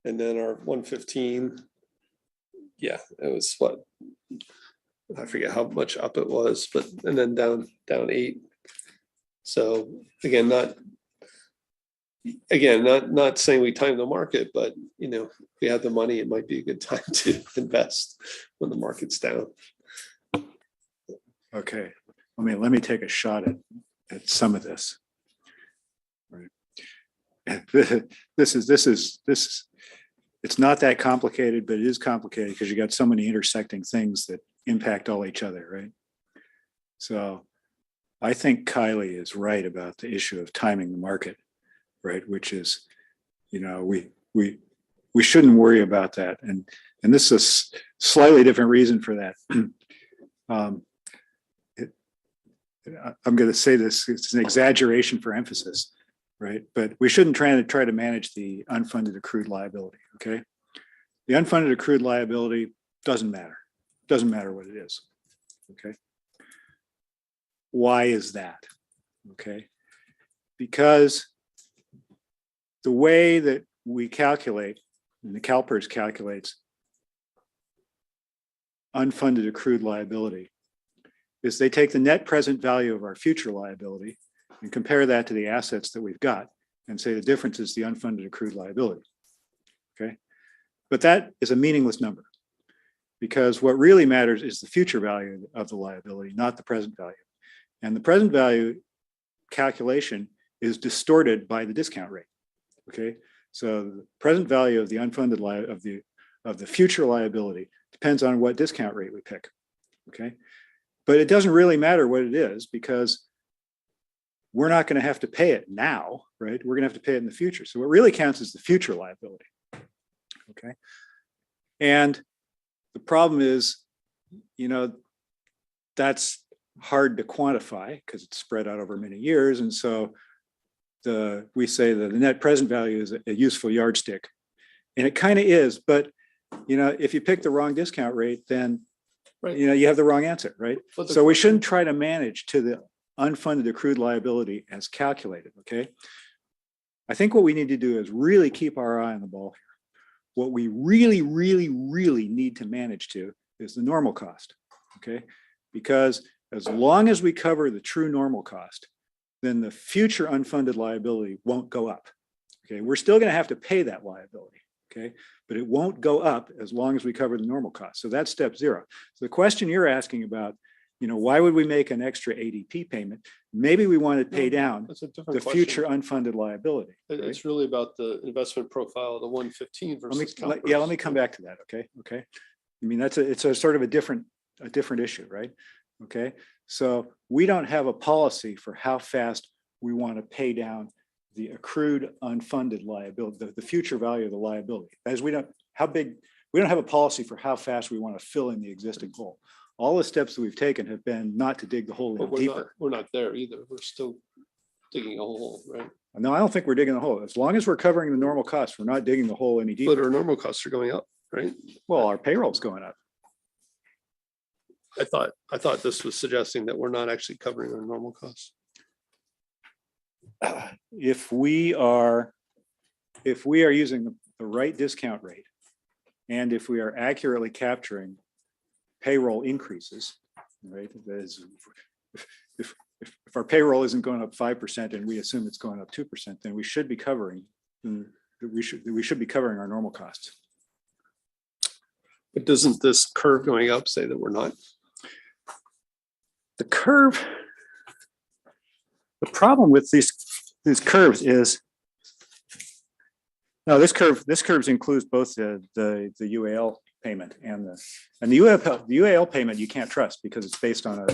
And then our 115, yeah, it was what? I forget how much up it was, but and then down 8. So again, not saying we time the market, but if we have the money, it might be a good time to invest when the market's down.
Okay, let me take a shot at some of this. Right. This is it's not that complicated, but it is complicated because you got so many intersecting things that impact all each other, right? So I think Kylie is right about the issue of timing the market, right? Which is, we shouldn't worry about that. And this is a slightly different reason for that. I'm going to say this, it's an exaggeration for emphasis, right? But we shouldn't try to manage the unfunded accrued liability, okay? The unfunded accrued liability doesn't matter. Doesn't matter what it is, okay? Why is that? Okay, because the way that we calculate, and the Calpers calculates unfunded accrued liability, is they take the net present value of our future liability and compare that to the assets that we've got and say the difference is the unfunded accrued liability, okay? But that is a meaningless number, because what really matters is the future value of the liability, not the present value. And the present value calculation is distorted by the discount rate. Okay, so the present value of the unfunded of the future liability depends on what discount rate we pick. Okay, but it doesn't really matter what it is, because we're not going to have to pay it now, right? We're going to have to pay it in the future. So what really counts is the future liability. Okay, and the problem is, that's hard to quantify because it's spread out over many years. And so we say that the net present value is a useful yardstick. And it kind of is, but if you pick the wrong discount rate, then
Right.
you have the wrong answer, right?
But the
So we
question-
shouldn't try to manage to the unfunded accrued liability as calculated, okay? I think what we need to do is really keep our eye on the ball here. What we really, really, really need to manage to is the normal cost, okay? Because as long as we cover the true normal cost, then the future unfunded liability won't go up, okay? We're still going to have to pay that liability, okay? But it won't go up as long as we cover the normal cost. So that's step 0. So the question you're asking about, why would we make an extra ADP payment? Maybe we want to pay down
That's a different
the
question.
future unfunded liability. right?
It's really about the investment profile of the 115 versus
Let
CalPERS.
me come back to that. Okay. I mean, it's a sort of a different issue, right? Okay. So we don't have a policy for how fast we want to pay down the accrued unfunded liability, the future value of the liability. As we don't have a policy for how fast we want to fill in the existing hole. All the steps that we've taken have been not to dig the hole
But
in
we're
deeper.
not there either. We're still digging a hole, right?
No, I don't think we're digging the hole. As long as we're covering the normal costs, we're not digging the hole any
But
deeper.
our normal costs are going up, right?
Well, our payroll's going up.
I thought this was suggesting that we're not actually covering our normal costs.
If we are using the right discount rate, and if we are accurately capturing payroll increases, right? That is, if our payroll isn't going up 5% and we assume it's going up 2%, then we should be covering, we should be covering our normal costs.
But doesn't this curve going up say that we're not?
The curve, the problem with these curves is, no, this curve includes both the UAL payment and the UAL payment you can't trust because it's based on a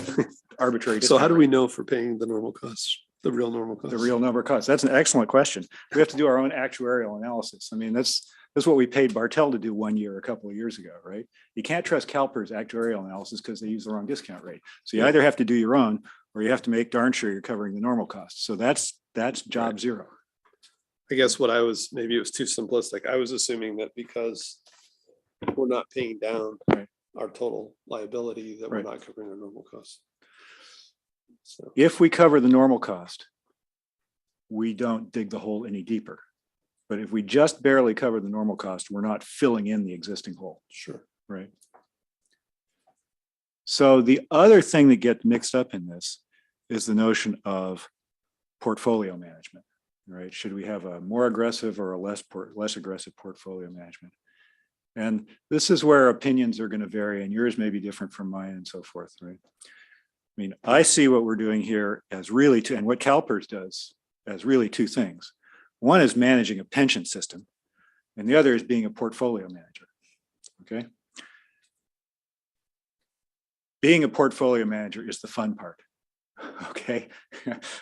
arbitrary.
So how
discount
do
rate.
we know if we're paying the normal costs, the real normal costs?
The real number of costs? That's an excellent question. We have to do our own actuarial analysis. I mean, that's what we paid Bartell to do 1 year, a couple of years ago, right? You can't trust Calpers actuarial analysis because they use the wrong discount rate. So you either have to do your own or you have to make darn sure you're covering the normal costs. So that's job
Right.
zero.
I guess what I was, maybe it was too simplistic. I was assuming that because we're not paying down
Right.
our total liability, that we're
Right.
not covering our normal costs. So,
If we cover the normal cost, we don't dig the hole any deeper. But if we just barely cover the normal cost, we're not filling in the existing hole,
sure.
right? So the other thing that gets mixed up in this is the notion of portfolio management, right? Should we have a more aggressive or a less aggressive portfolio management? And this is where opinions are going to vary, and yours may be different from mine and so forth, right? I mean, I see what we're doing here as really two, and what Calpers does as really two things. One is managing a pension system, and the other is being a portfolio manager, okay? Being a portfolio manager is the fun part, okay?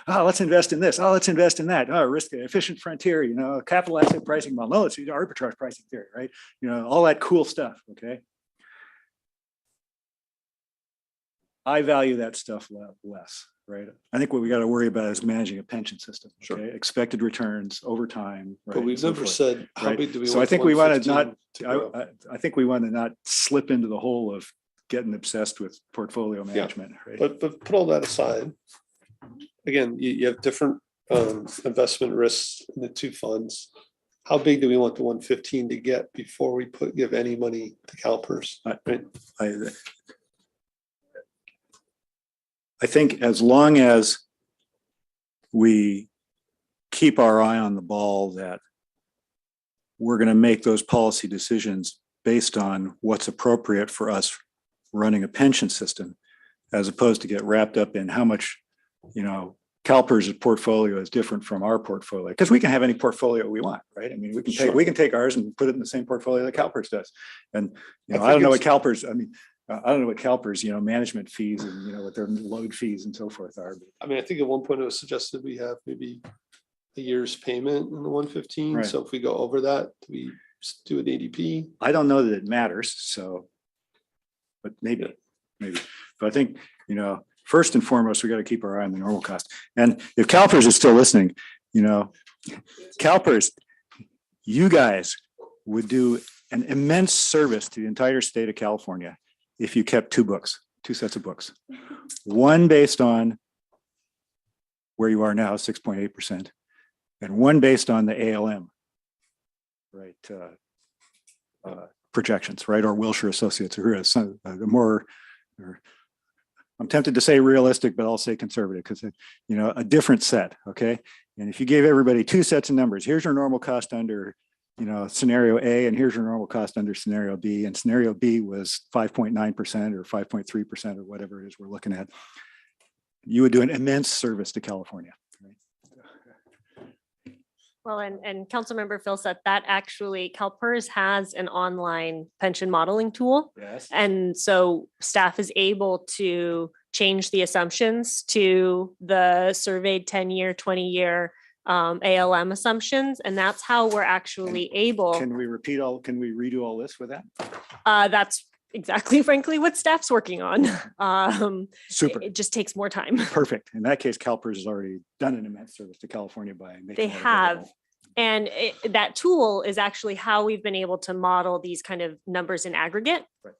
Oh, let's invest in this. Oh, let's invest in that. Oh, risk efficient frontier, capital asset pricing model. No, it's arbitrage pricing theory, right? All that cool stuff, okay? I value that stuff less, right? I think what we got to worry about is managing a pension system,
Sure.
okay? Expected returns over time, right?
But
and
we've
so
never
forth.
said, how
right?
big do we want?
So I think
the
we want to
115
not,
to grow?
I think we want to not slip into the hole of getting obsessed with portfolio management, right?
But put all that aside, again, you have different investment risks in the two funds. How big do we want the 115 to get before we give any money to Calpers? Right?
I think as long as we keep our eye on the ball that we're going to make those policy decisions based on what's appropriate for us running a pension system, as opposed to get wrapped up in how much, Calpers' portfolio is different from our portfolio, because we can have any portfolio we want, right? I mean, we can take ours and put it in the same portfolio that Calpers does. And, I don't know what Calpers, management fees and, what their load fees and so forth are.
I mean, I think at one point it was suggested we have maybe a year's payment in the 115.
Right.
So if we go over that, we just do an ADP.
I don't know that it matters, so, but maybe. But I think, first and foremost, we got to keep our eye on the normal cost. And if Calpers is still listening, Calpers, you guys would do an immense service to the entire state of California if you kept two sets of books. One based on where you are now, 6.8%, and one based on the ALM, right? Projections, right? Or Wilshire Associates, or the more, I'm tempted to say realistic, but I'll say conservative because, a different set, okay? And if you gave everybody two sets of numbers, here's your normal cost under, scenario A, and here's your normal cost under scenario B, and scenario B was 5.9% or 5.3% or whatever it is we're looking at, you would do an immense service to California. Right?
Well, and Councilmember Phil said that actually Calpers has an online pension modeling tool.
Yes.
And so staff is able to change the assumptions to the surveyed 10-year, 20-year ALM assumptions. And that's how we're actually able.
Can we redo all this with that?
That's exactly, frankly, what staff's working on.
Super.
It just takes more time.
Perfect. In that case, Calpers has already done an immense service to California by making
They
that
have.
available.
And that tool is actually how we've been able to model these kind of numbers in aggregate.
Right.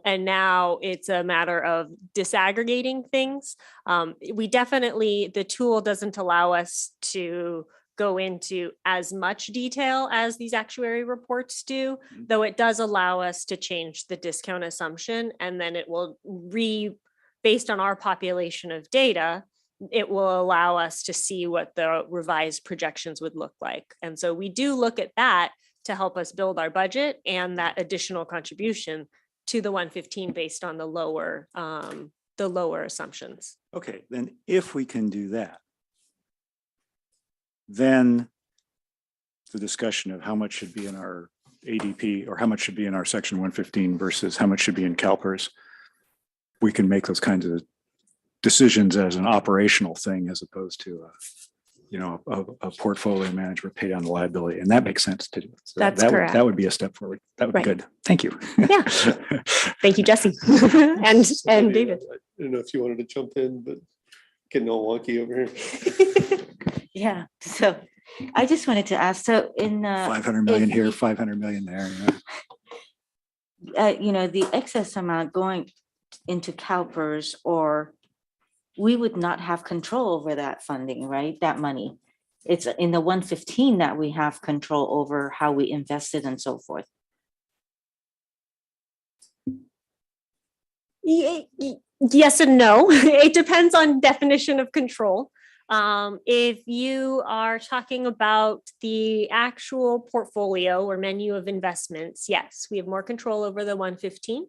And now it's a matter of disaggregating things. The tool doesn't allow us to go into as much detail as these actuary reports do, though it does allow us to change the discount assumption, and then it will based on our population of data, it will allow us to see what the revised projections would look like. And so we do look at that to help us build our budget and that additional contribution to the 115 based on the lower assumptions.
Okay, then if we can do that, then the discussion of how much should be in our ADP or how much should be in our section 115 versus how much should be in Calpers, we can make those kinds of decisions as an operational thing as opposed to a portfolio management pay down the liability, and that makes sense to do. So
That's
that
correct.
that would be a step forward. That would
Right.
be good. Thank you.
Yeah. Thank you, Jesse. and David.
I don't know if you wanted to jump in, but getting all wonky over here.
Yeah, so I just wanted to ask, so in
500 million
if
here,
we-
500 million there.
the excess amount going into CalPERS, or we would not have control over that funding, right? That money. It's in the 115 that we have control over how we invest it and so forth.
Yes and no. It depends on definition of control. If you are talking about the actual portfolio or menu of investments, yes, we have more control over the 115.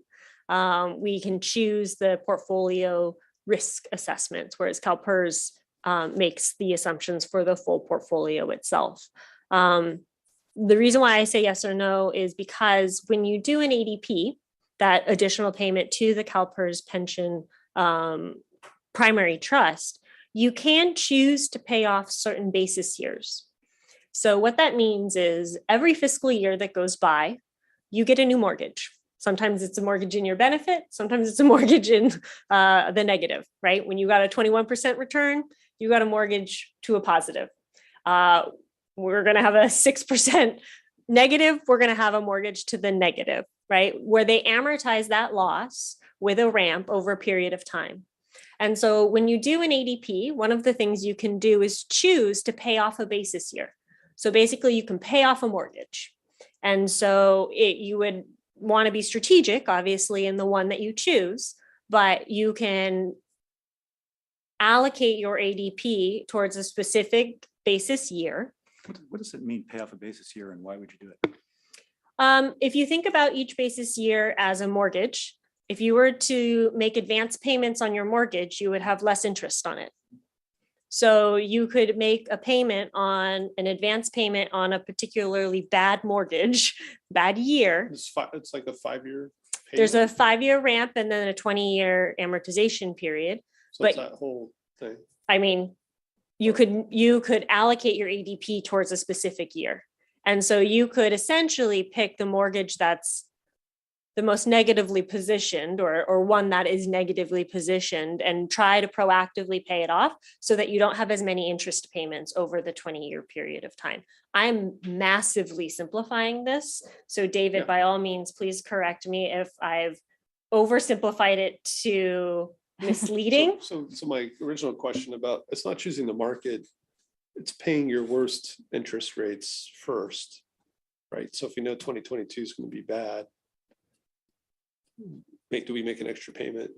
We can choose the portfolio risk assessments, whereas CalPERS makes the assumptions for the full portfolio itself. The reason why I say yes or no is because when you do an ADP, that additional payment to the CalPERS pension primary trust, you can choose to pay off certain basis years. So what that means is every fiscal year that goes by, you get a new mortgage. Sometimes it's a mortgage in your benefit. Sometimes it's a mortgage in the negative, right? When you got a 21% return, you got a mortgage to a positive. We're going to have a 6% negative. We're going to have a mortgage to the negative, right? Where they amortize that loss with a ramp over a period of time. And so when you do an ADP, one of the things you can do is choose to pay off a basis year. So basically you can pay off a mortgage. And so you would want to be strategic, obviously, in the one that you choose, but you can allocate your ADP towards a specific basis year.
What does it mean, pay off a basis year, and why would you do it?
If you think about each basis year as a mortgage, if you were to make advance payments on your mortgage, you would have less interest on it. So you could make a payment on an advance payment on a particularly bad mortgage, bad year.
It's like a 5-year.
There's a
payment.
5-year ramp and then a 20-year amortization period.
So it's
but-
that whole thing.
I mean, you could allocate your ADP towards a specific year. And so you could essentially pick the mortgage that's the most negatively positioned or one that is negatively positioned and try to proactively pay it off so that you don't have as many interest payments over the 20-year period of time. I'm massively simplifying this. So David,
Yeah.
by all means, please correct me if I've oversimplified it to misleading.
So my original question about, it's not choosing the market, it's paying your worst interest rates first, right? So if we know 2022 is going to be bad, do we make an extra payment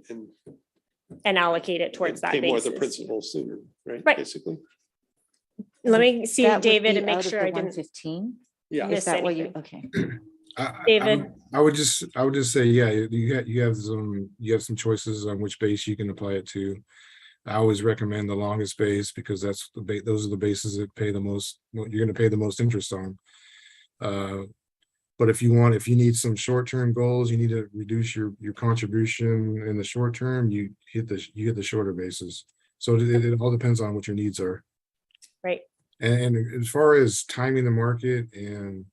And allocate it towards that
pay more of the
basis.
principal sooner, right?
Right.
Basically.
Let me see
That would
David
be
and make
out of
sure
the
I didn't
115?
Yeah.
miss
Is that what you,
anything.
okay.
David?
I would just say, yeah, you have some choices on which base you can apply it to. I always recommend the longest base because those are the bases that pay the most, you're going to pay the most interest on. But if you need some short-term goals, you need to reduce your contribution in the short term, you hit the shorter bases. So it all depends on what your needs are.
Right.
And as far as timing the market, and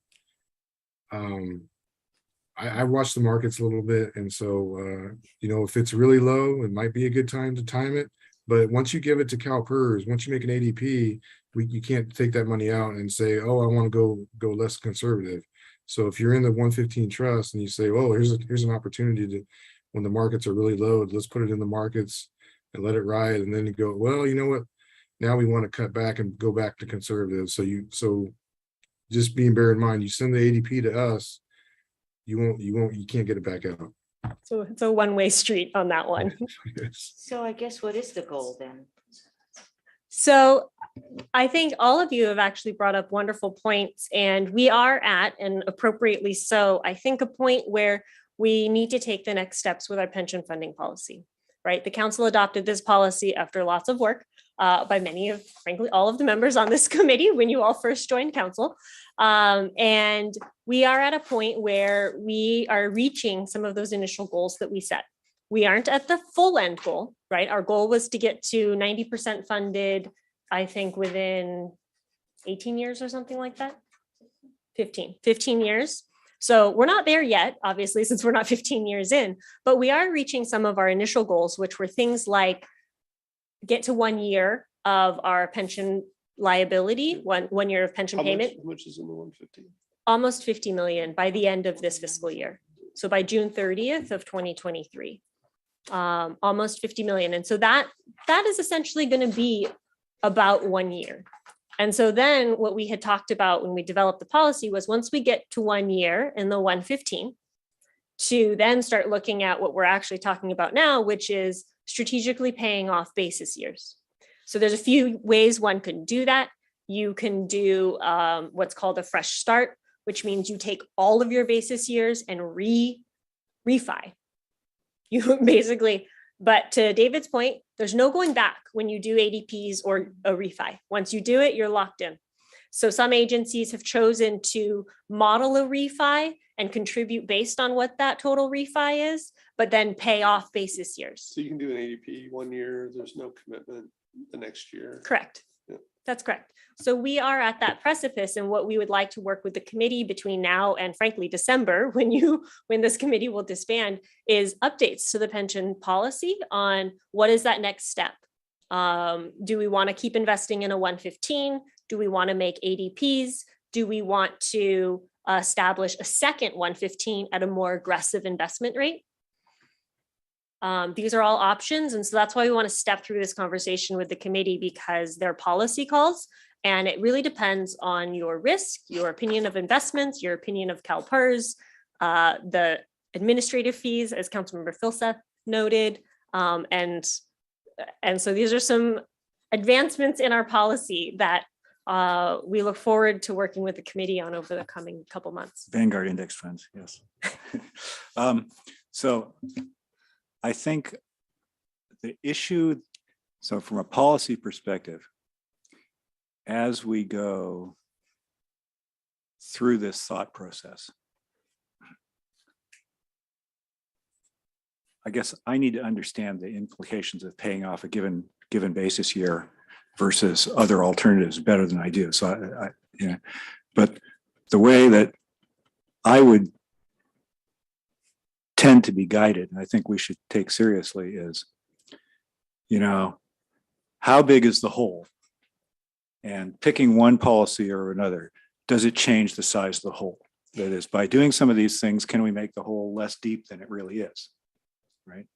I watch the markets a little bit, and so if it's really low, it might be a good time to time it. But once you give it to CalPERS, once you make an ADP, you can't take that money out and say, oh, I want to go less conservative. So if you're in the 115 trust and you say, oh, here's an opportunity to, when the markets are really low, let's put it in the markets and let it ride. And then you go, well, you know what? Now we want to cut back and go back to conservative. So just bear in mind, you send the ADP to us, you can't get it back out.
So it's a one-way street on that one.
Yes.
So I guess what is the goal then?
So I think all of you have actually brought up wonderful points, and we are at, and appropriately so, I think a point where we need to take the next steps with our pension funding policy, right? The council adopted this policy after lots of work by many of, frankly, all of the members on this committee when you all first joined council. And we are at a point where we are reaching some of those initial goals that we set. We aren't at the full end goal, right? Our goal was to get to 90% funded, I think within 18 years or something like that. 15 years. So we're not there yet, obviously, since we're not 15 years in, but we are reaching some of our initial goals, which were things like get to 1 year of our pension liability, one year of pension payment,
How much is in the 115?
almost 50 million by the end of this fiscal year. So by June 30th of 2023, almost 50 million. And so that is essentially going to be about 1 year. And so then what we had talked about when we developed the policy was once we get to 1 year in the 115, to then start looking at what we're actually talking about now, which is strategically paying off basis years. So there's a few ways one can do that. You can do what's called a fresh start, which means you take all of your basis years and refi. You basically, but to David's point, there's no going back when you do ADPs or a refi. Once you do it, you're locked in. So some agencies have chosen to model a refi and contribute based on what that total refi is, but then pay off basis years.
So you can do an ADP 1 year, there's no commitment the next year.
Correct.
Yeah.
That's correct. So we are at that precipice, and what we would like to work with the committee between now and frankly December, when this committee will disband, is updates to the pension policy on what is that next step. Do we want to keep investing in a 115? Do we want to make ADPs? Do we want to establish a second 115 at a more aggressive investment rate? These are all options. And so that's why we want to step through this conversation with the committee, because they're policy calls. And it really depends on your risk, your opinion of investments, your opinion of Calpers, the administrative fees, as Councilmember Filseth noted. And so these are some advancements in our policy that we look forward to working with the committee on over the coming couple months.
Vanguard index funds, yes. So I think the issue, so from a policy perspective, as we go through this thought process, I guess I need to understand the implications of paying off a given basis year versus other alternatives better than I do. So but the way that I would tend to be guided, and I think we should take seriously, is, how big is the whole? And picking one policy or another, does it change the size of the whole? That is, by doing some of these things, can we make the whole less deep than it really is? Right?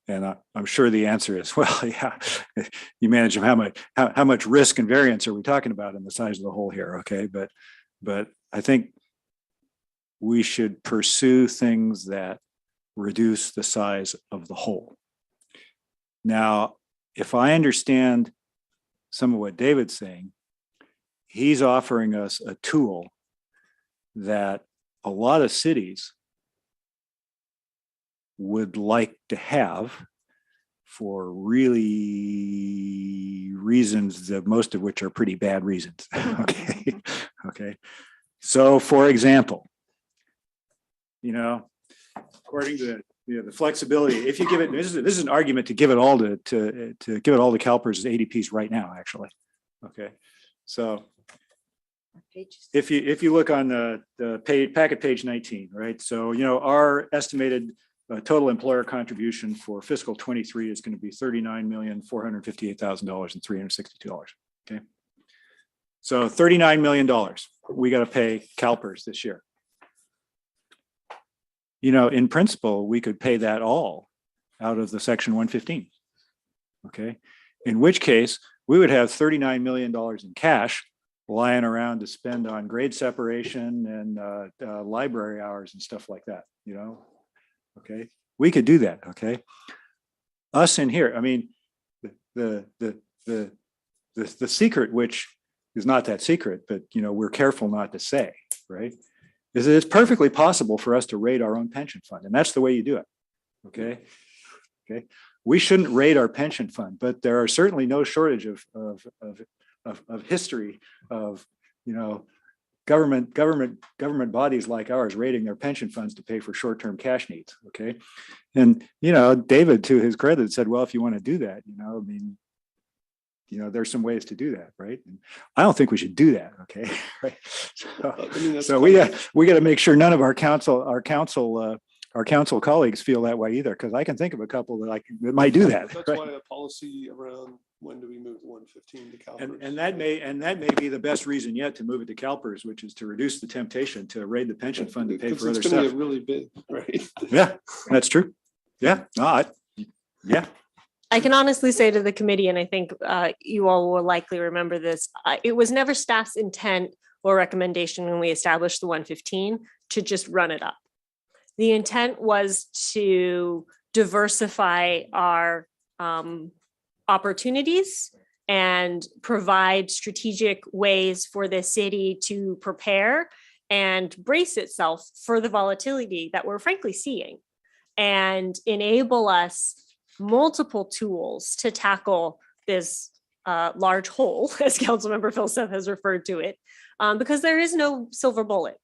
And I'm sure the answer is, well, yeah, you manage them. How much risk and variance are we talking about in the size of the whole here? Okay, but I think we should pursue things that reduce the size of the whole. Now, if I understand some of what David's saying, he's offering us a tool that a lot of cities would like to have for really reasons, that most of which are pretty bad reasons. Okay. So for example, according to the flexibility, if you give it, this is an argument to give it all to give it all to Calpers as ADPs right now, actually. Okay. So if you look on the packet page 19, right? So, our estimated total employer contribution for fiscal 23 is going to be $39,458,362. Okay. So $39 million we got to pay Calpers this year. In principle, we could pay that all out of the section 115. Okay, in which case we would have $39 million in cash lying around to spend on grade separation and library hours and stuff like that, you know? Okay, we could do that. Okay, us in here, I mean, the secret, which is not that secret, but you know, we're careful not to say, right? Is that it's perfectly possible for us to raid our own pension fund, and that's the way you do it. Okay. Okay. We shouldn't raid our pension fund, but there are certainly no shortage of history of, you know, government bodies like ours raiding their pension funds to pay for short-term cash needs. Okay. And, you know, David, to his credit, said, well, if you want to do that, you know, I mean, you know, there's some ways to do that, right? And I don't think we should do that. Okay. Right. So we got to make sure none of our council colleagues feel that way either, because I can think of a couple that might do that.
That's
right?
why a policy around when do we move 115 to Calpers?
And that may be the best reason yet to move it to Calpers, which is to reduce the temptation to raid the pension fund to pay for other
It's going to
stuff.
get really big, right?
Yeah, that's true. Yeah, yeah.
I can honestly say to the committee, and I think you all will likely remember this, it was never staff's intent or recommendation when we established the 115 to just run it up. The intent was to diversify our opportunities and provide strategic ways for the city to prepare and brace itself for the volatility that we're frankly seeing, and enable us multiple tools to tackle this large hole, as Councilmember Philseth has referred to it, because there is no silver bullet.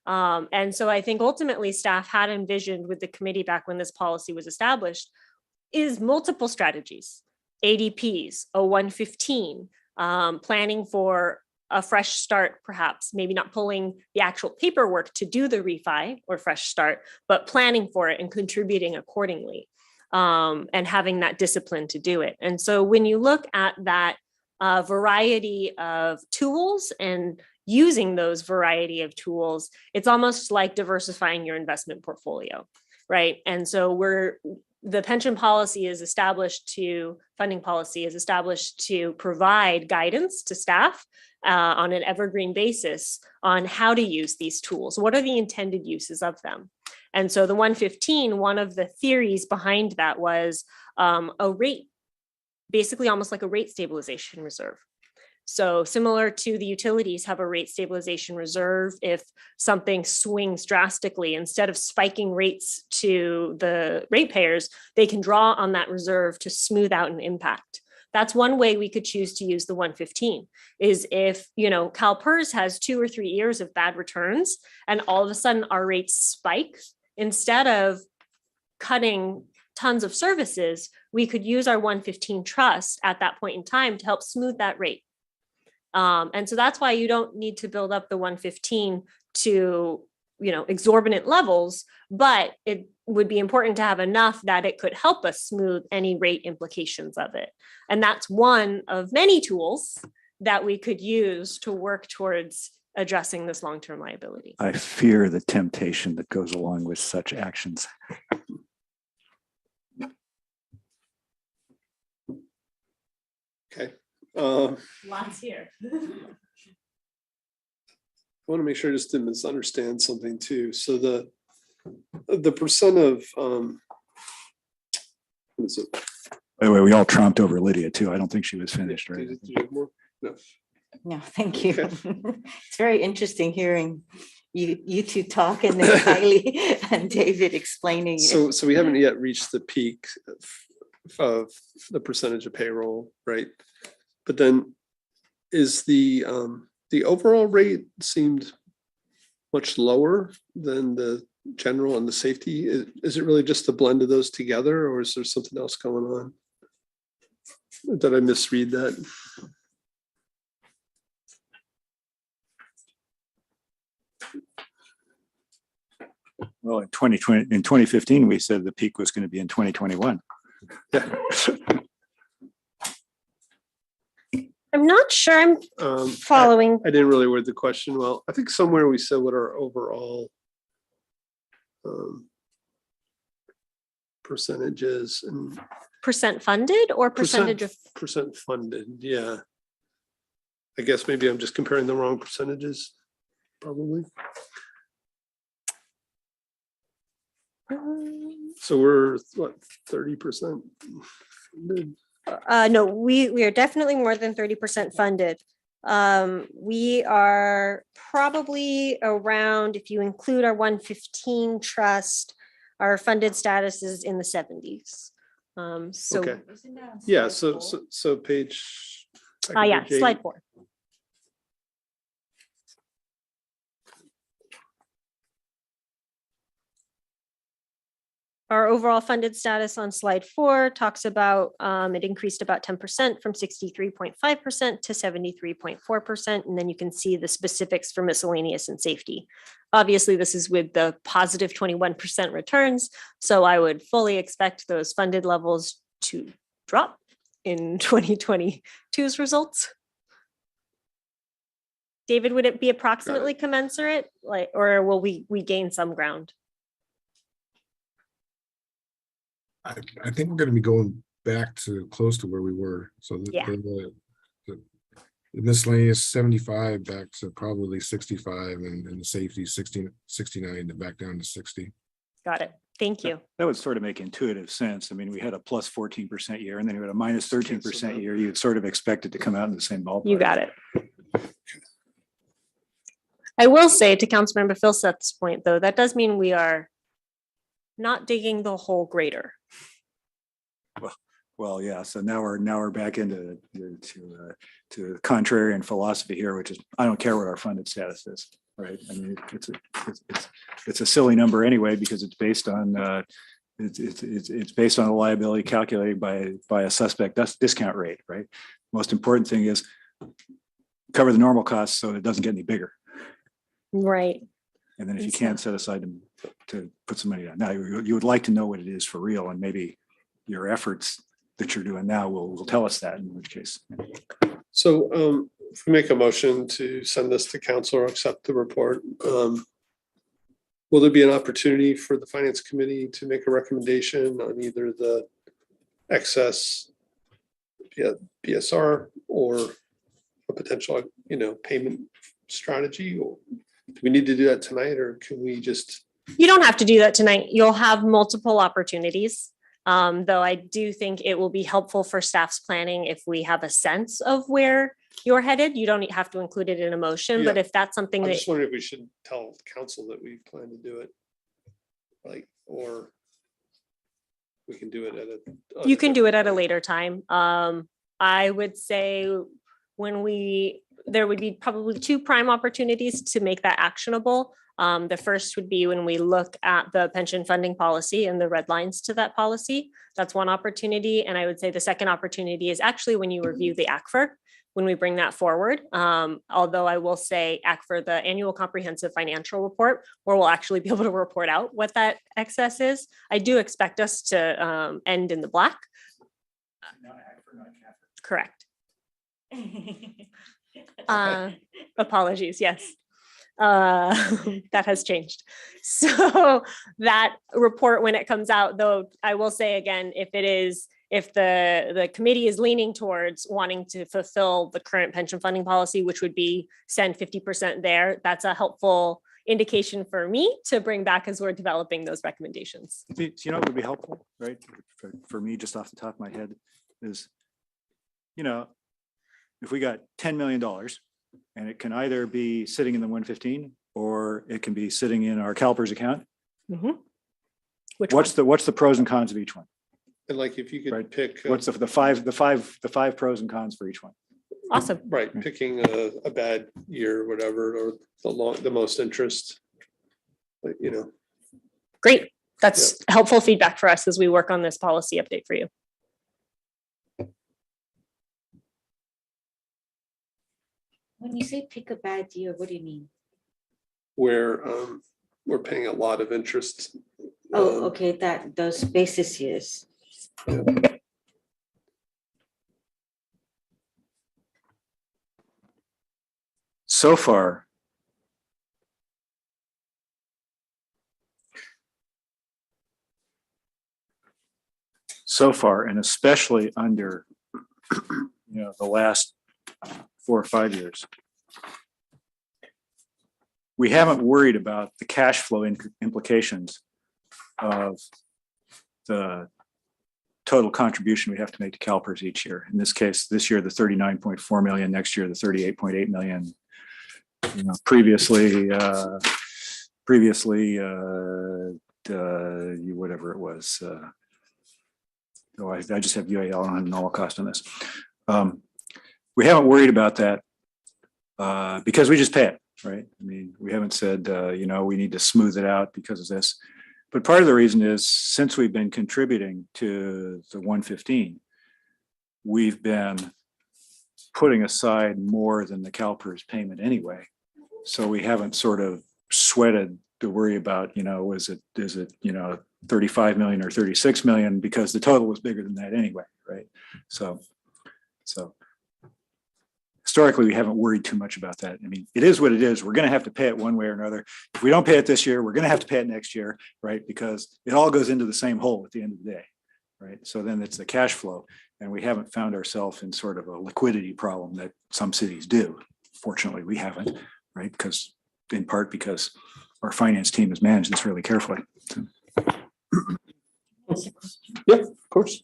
And so I think ultimately staff had envisioned with the committee back when this policy was established is multiple strategies, ADPs, a 115, planning for a fresh start, perhaps, maybe not pulling the actual paperwork to do the refi or fresh start, but planning for it and contributing accordingly. And having that discipline to do it. And so when you look at that variety of tools and using those variety of tools, it's almost like diversifying your investment portfolio, right? And so the pension policy is established to, funding policy is established to provide guidance to staff on an evergreen basis on how to use these tools. What are the intended uses of them? And so the 115, one of the theories behind that was a rate, basically almost like a rate stabilization reserve. So similar to the utilities have a rate stabilization reserve. If something swings drastically, instead of spiking rates to the ratepayers, they can draw on that reserve to smooth out an impact. That's one way we could choose to use the 115 is if, you know, Calpers has 2 or 3 years of bad returns and all of a sudden our rates spike. Instead of cutting tons of services, we could use our 115 trust at that point in time to help smooth that rate. And so that's why you don't need to build up the 115 to, you know, exorbitant levels, but it would be important to have enough that it could help us smooth any rate implications of it. And that's one of many tools that we could use to work towards addressing this long-term liability.
I fear the temptation that goes along with such actions.
Okay. I
Lots here.
want to make sure I just didn't misunderstand something too. So the percent of what is it?
By the way, we all tromped over Lydia too. I don't think she was finished, right?
Did you have more? No.
No, thank you.
Okay.
It's very interesting hearing you two talk and then Kylie and David explaining it.
So we haven't yet reached the peak of the percentage of payroll, right? But then is the overall rate seemed much lower than the general and the safety? Is it really just a blend of those together, or is there something else going on? Did I misread that?
Well, in 2015, we said the peak was going to be in 2021.
Yeah.
I'm not sure I'm following.
I didn't really word the question well. I think somewhere we said what our overall percentage is, and
percent funded or percentage of?
Percent funded, yeah. I guess maybe I'm just comparing the wrong percentages, probably. So we're what, 30%?
No, we are definitely more than 30% funded. We are probably around, if you include our 115 trust, our funded status is in the 70s. So,
Okay. Yeah, so page.
yeah,
page eight.
slide 4. Our overall funded status on slide 4 talks about it increased about 10% from 63.5% to 73.4%. And then you can see the specifics for miscellaneous and safety. Obviously, this is with the positive 21% returns. So I would fully expect those funded levels to drop in 2022's results. David, would it be approximately commensurate, like, or will we gain some ground?
I think we're gonna be going back to close to where we were. So
Yeah.
the miscellaneous 75 back to probably 65 and the safety 69 to back down to 60.
Got it. Thank you.
That would sort of make intuitive sense. I mean, we had a plus 14% year and then we had a minus 13% year. You'd sort of expect it to come out in the same ballpark.
You got it. I will say to Councilmember Philsett's point, though, that does mean we are not digging the hole greater.
Well, yeah. So now we're back into to contrarian philosophy here, which is I don't care what our funded status is, right? I mean, it's a silly number anyway because it's based on it's based on a liability calculated by a suspect discount rate, right? Most important thing is cover the normal costs so it doesn't get any bigger.
Right.
And then if you can't set aside to put some money down. Now, you would like to know what it is for real, and maybe your efforts that you're doing now will tell us that, in which case.
So if we make a motion to send this to council or accept the report, will there be an opportunity for the finance committee to make a recommendation on either the excess PSR or a potential, payment strategy? Or do we need to do that tonight, or can we just?
You don't have to do that tonight. You'll have multiple opportunities. Though I do think it will be helpful for staff's planning if we have a sense of where you're headed. You don't have to include it in a motion, but
Yeah.
if that's something
I'm
that
just wondering if we should tell council that we plan to do it, or we can do it at a.
you can do it at a later time. I would say there would be probably 2 prime opportunities to make that actionable. The first would be when we look at the pension funding policy and the red lines to that policy. That's one opportunity. And I would say the second opportunity is actually when you review the ACFR, when we bring that forward. Although I will say ACFR, the annual comprehensive financial report, where we'll actually be able to report out what that excess is. I do expect us to end in the black. Correct. Apologies. Yes. That has changed. So that report, when it comes out, though, I will say again, if the committee is leaning towards wanting to fulfill the current pension funding policy, which would be send 50% there, that's a helpful indication for me to bring back as we're developing those recommendations.
You know, what would be helpful, right? For me, just off the top of my head is, if we got $10 million and it can either be sitting in the 115 or it can be sitting in our Calpers account.
Mm-hmm.
What's the pros and cons of each one?
And if you could
Right.
pick.
What's the five pros and cons for each one?
Awesome.
Right, picking a bad year, or whatever, or the most interest.
Great. That's helpful feedback for us as we work on this policy update for you.
When you say pick a bad year, what do you mean?
Where we're paying a lot of interest.
Oh, okay, those basis years.
So far, so far, and especially under, the last 4 or 5 years, we haven't worried about the cash flow implications of the total contribution we have to make to Calpers each year. In this case, this year, the 39.4 million, next year, the 38.8 million. Previously, whatever it was. I just have UAL on an all cost on this. We haven't worried about that because we just pay it, right? I mean, we haven't said, we need to smooth it out because of this. But part of the reason is since we've been contributing to the 115, we've been putting aside more than the Calpers payment anyway. So we haven't sort of sweated to worry about, is it 35 million or 36 million, because the total was bigger than that anyway, right? So historically, we haven't worried too much about that. I mean, it is what it is. We're going to have to pay it one way or another. If we don't pay it this year, we're going to have to pay it next year, right? Because it all goes into the same hole at the end of the day, right? So then it's the cash flow, and we haven't found ourselves in sort of a liquidity problem that some cities do. Fortunately, we haven't, right? Because in part because our finance team has managed this really carefully. So.
Yeah, of course.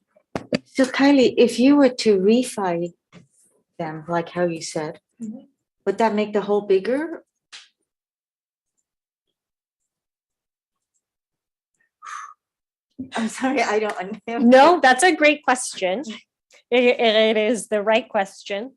So Kylie, if you were to refi them, like how you said, would that make the hole bigger? I'm sorry, I don't understand.
No, that's a great question. It is the right question.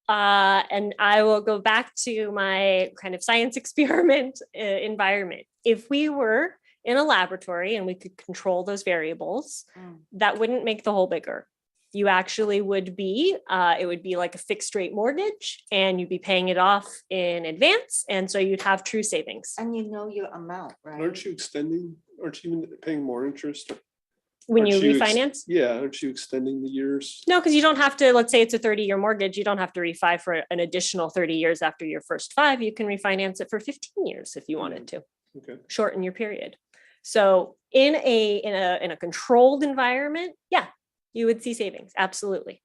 And I will go back to my kind of science experiment environment. If we were in a laboratory and we could control those variables, that wouldn't make the hole bigger. You actually would be, it would be like a fixed rate mortgage, and you'd be paying it off in advance. And so you'd have true savings.
And you know your amount, right?
Aren't you even paying more interest?
When you
Aren't you
refinance?
Yeah, aren't you extending the years?
No, because you don't have to, let's say it's a 30-year mortgage, you don't have to refi for an additional 30 years after your first 5. You can refinance it for 15 years if you wanted to.
Okay.
Shorten your period. So in a controlled environment, yeah, you would see savings. Absolutely.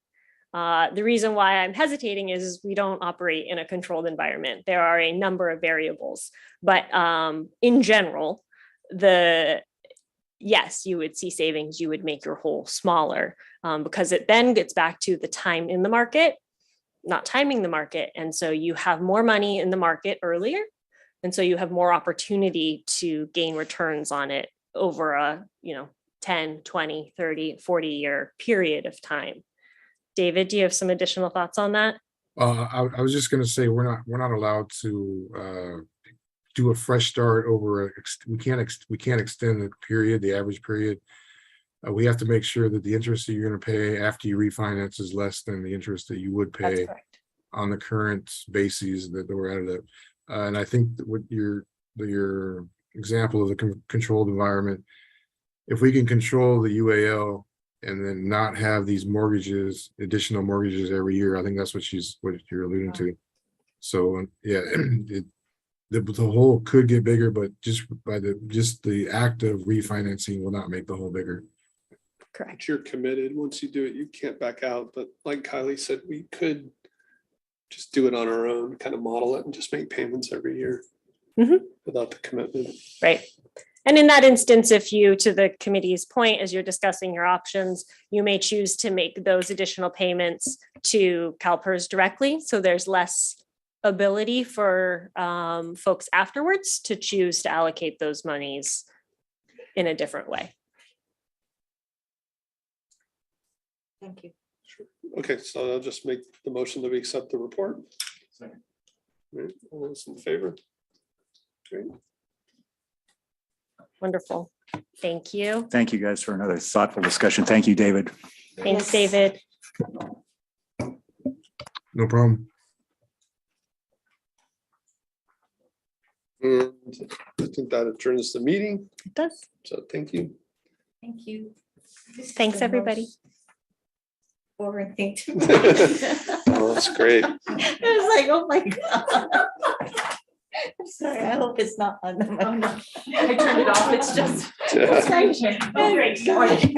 The reason why I'm hesitating is we don't operate in a controlled environment. There are a number of variables, but in general, yes, you would see savings. You would make your hole smaller because it then gets back to the time in the market, not timing the market. And so you have more money in the market earlier. And so you have more opportunity to gain returns on it over a, 10, 20, 30, 40-year period of time. David, do you have some additional thoughts on that?
I was just going to say we're not allowed to do a fresh start over. We can't extend the period, the average period. We have to make sure that the interest that you're going to pay after you refinance is less than the interest that you would
That's
pay
correct.
on the current bases that were added up. And I think that what your example of the controlled environment, if we can control the UAL and then not have these additional mortgages every year, I think that's what you're alluding to. So yeah, the hole could get bigger, but just the act of refinancing will not make the hole bigger.
Correct.
You're committed. Once you do it, you can't back out. But like Kylie said, we could just do it on our own, kind of model it and just make payments every year without the commitment.
Right. And in that instance, if you, to the committee's point, as you're discussing your options, you may choose to make those additional payments to Calpers directly. So there's less ability for folks afterwards to choose to allocate those monies in a different way.
Thank you.
Okay, so I'll just make the motion that we accept the report.
Second.
All right, all those in favor? Great.
Wonderful. Thank you.
Thank you guys for another thoughtful discussion. Thank you, David.
Thanks,
Yes.
David.
No problem.
And I think that adjourns the meeting.
It does.
So thank you.
Thank you.
Thanks, everybody.
Boring thing to
Oh, that's great.
It was like, oh my God. I'm sorry, I hope it's not on the. Oh, no. I turned it off. It's just.
Yeah.
Oh, great.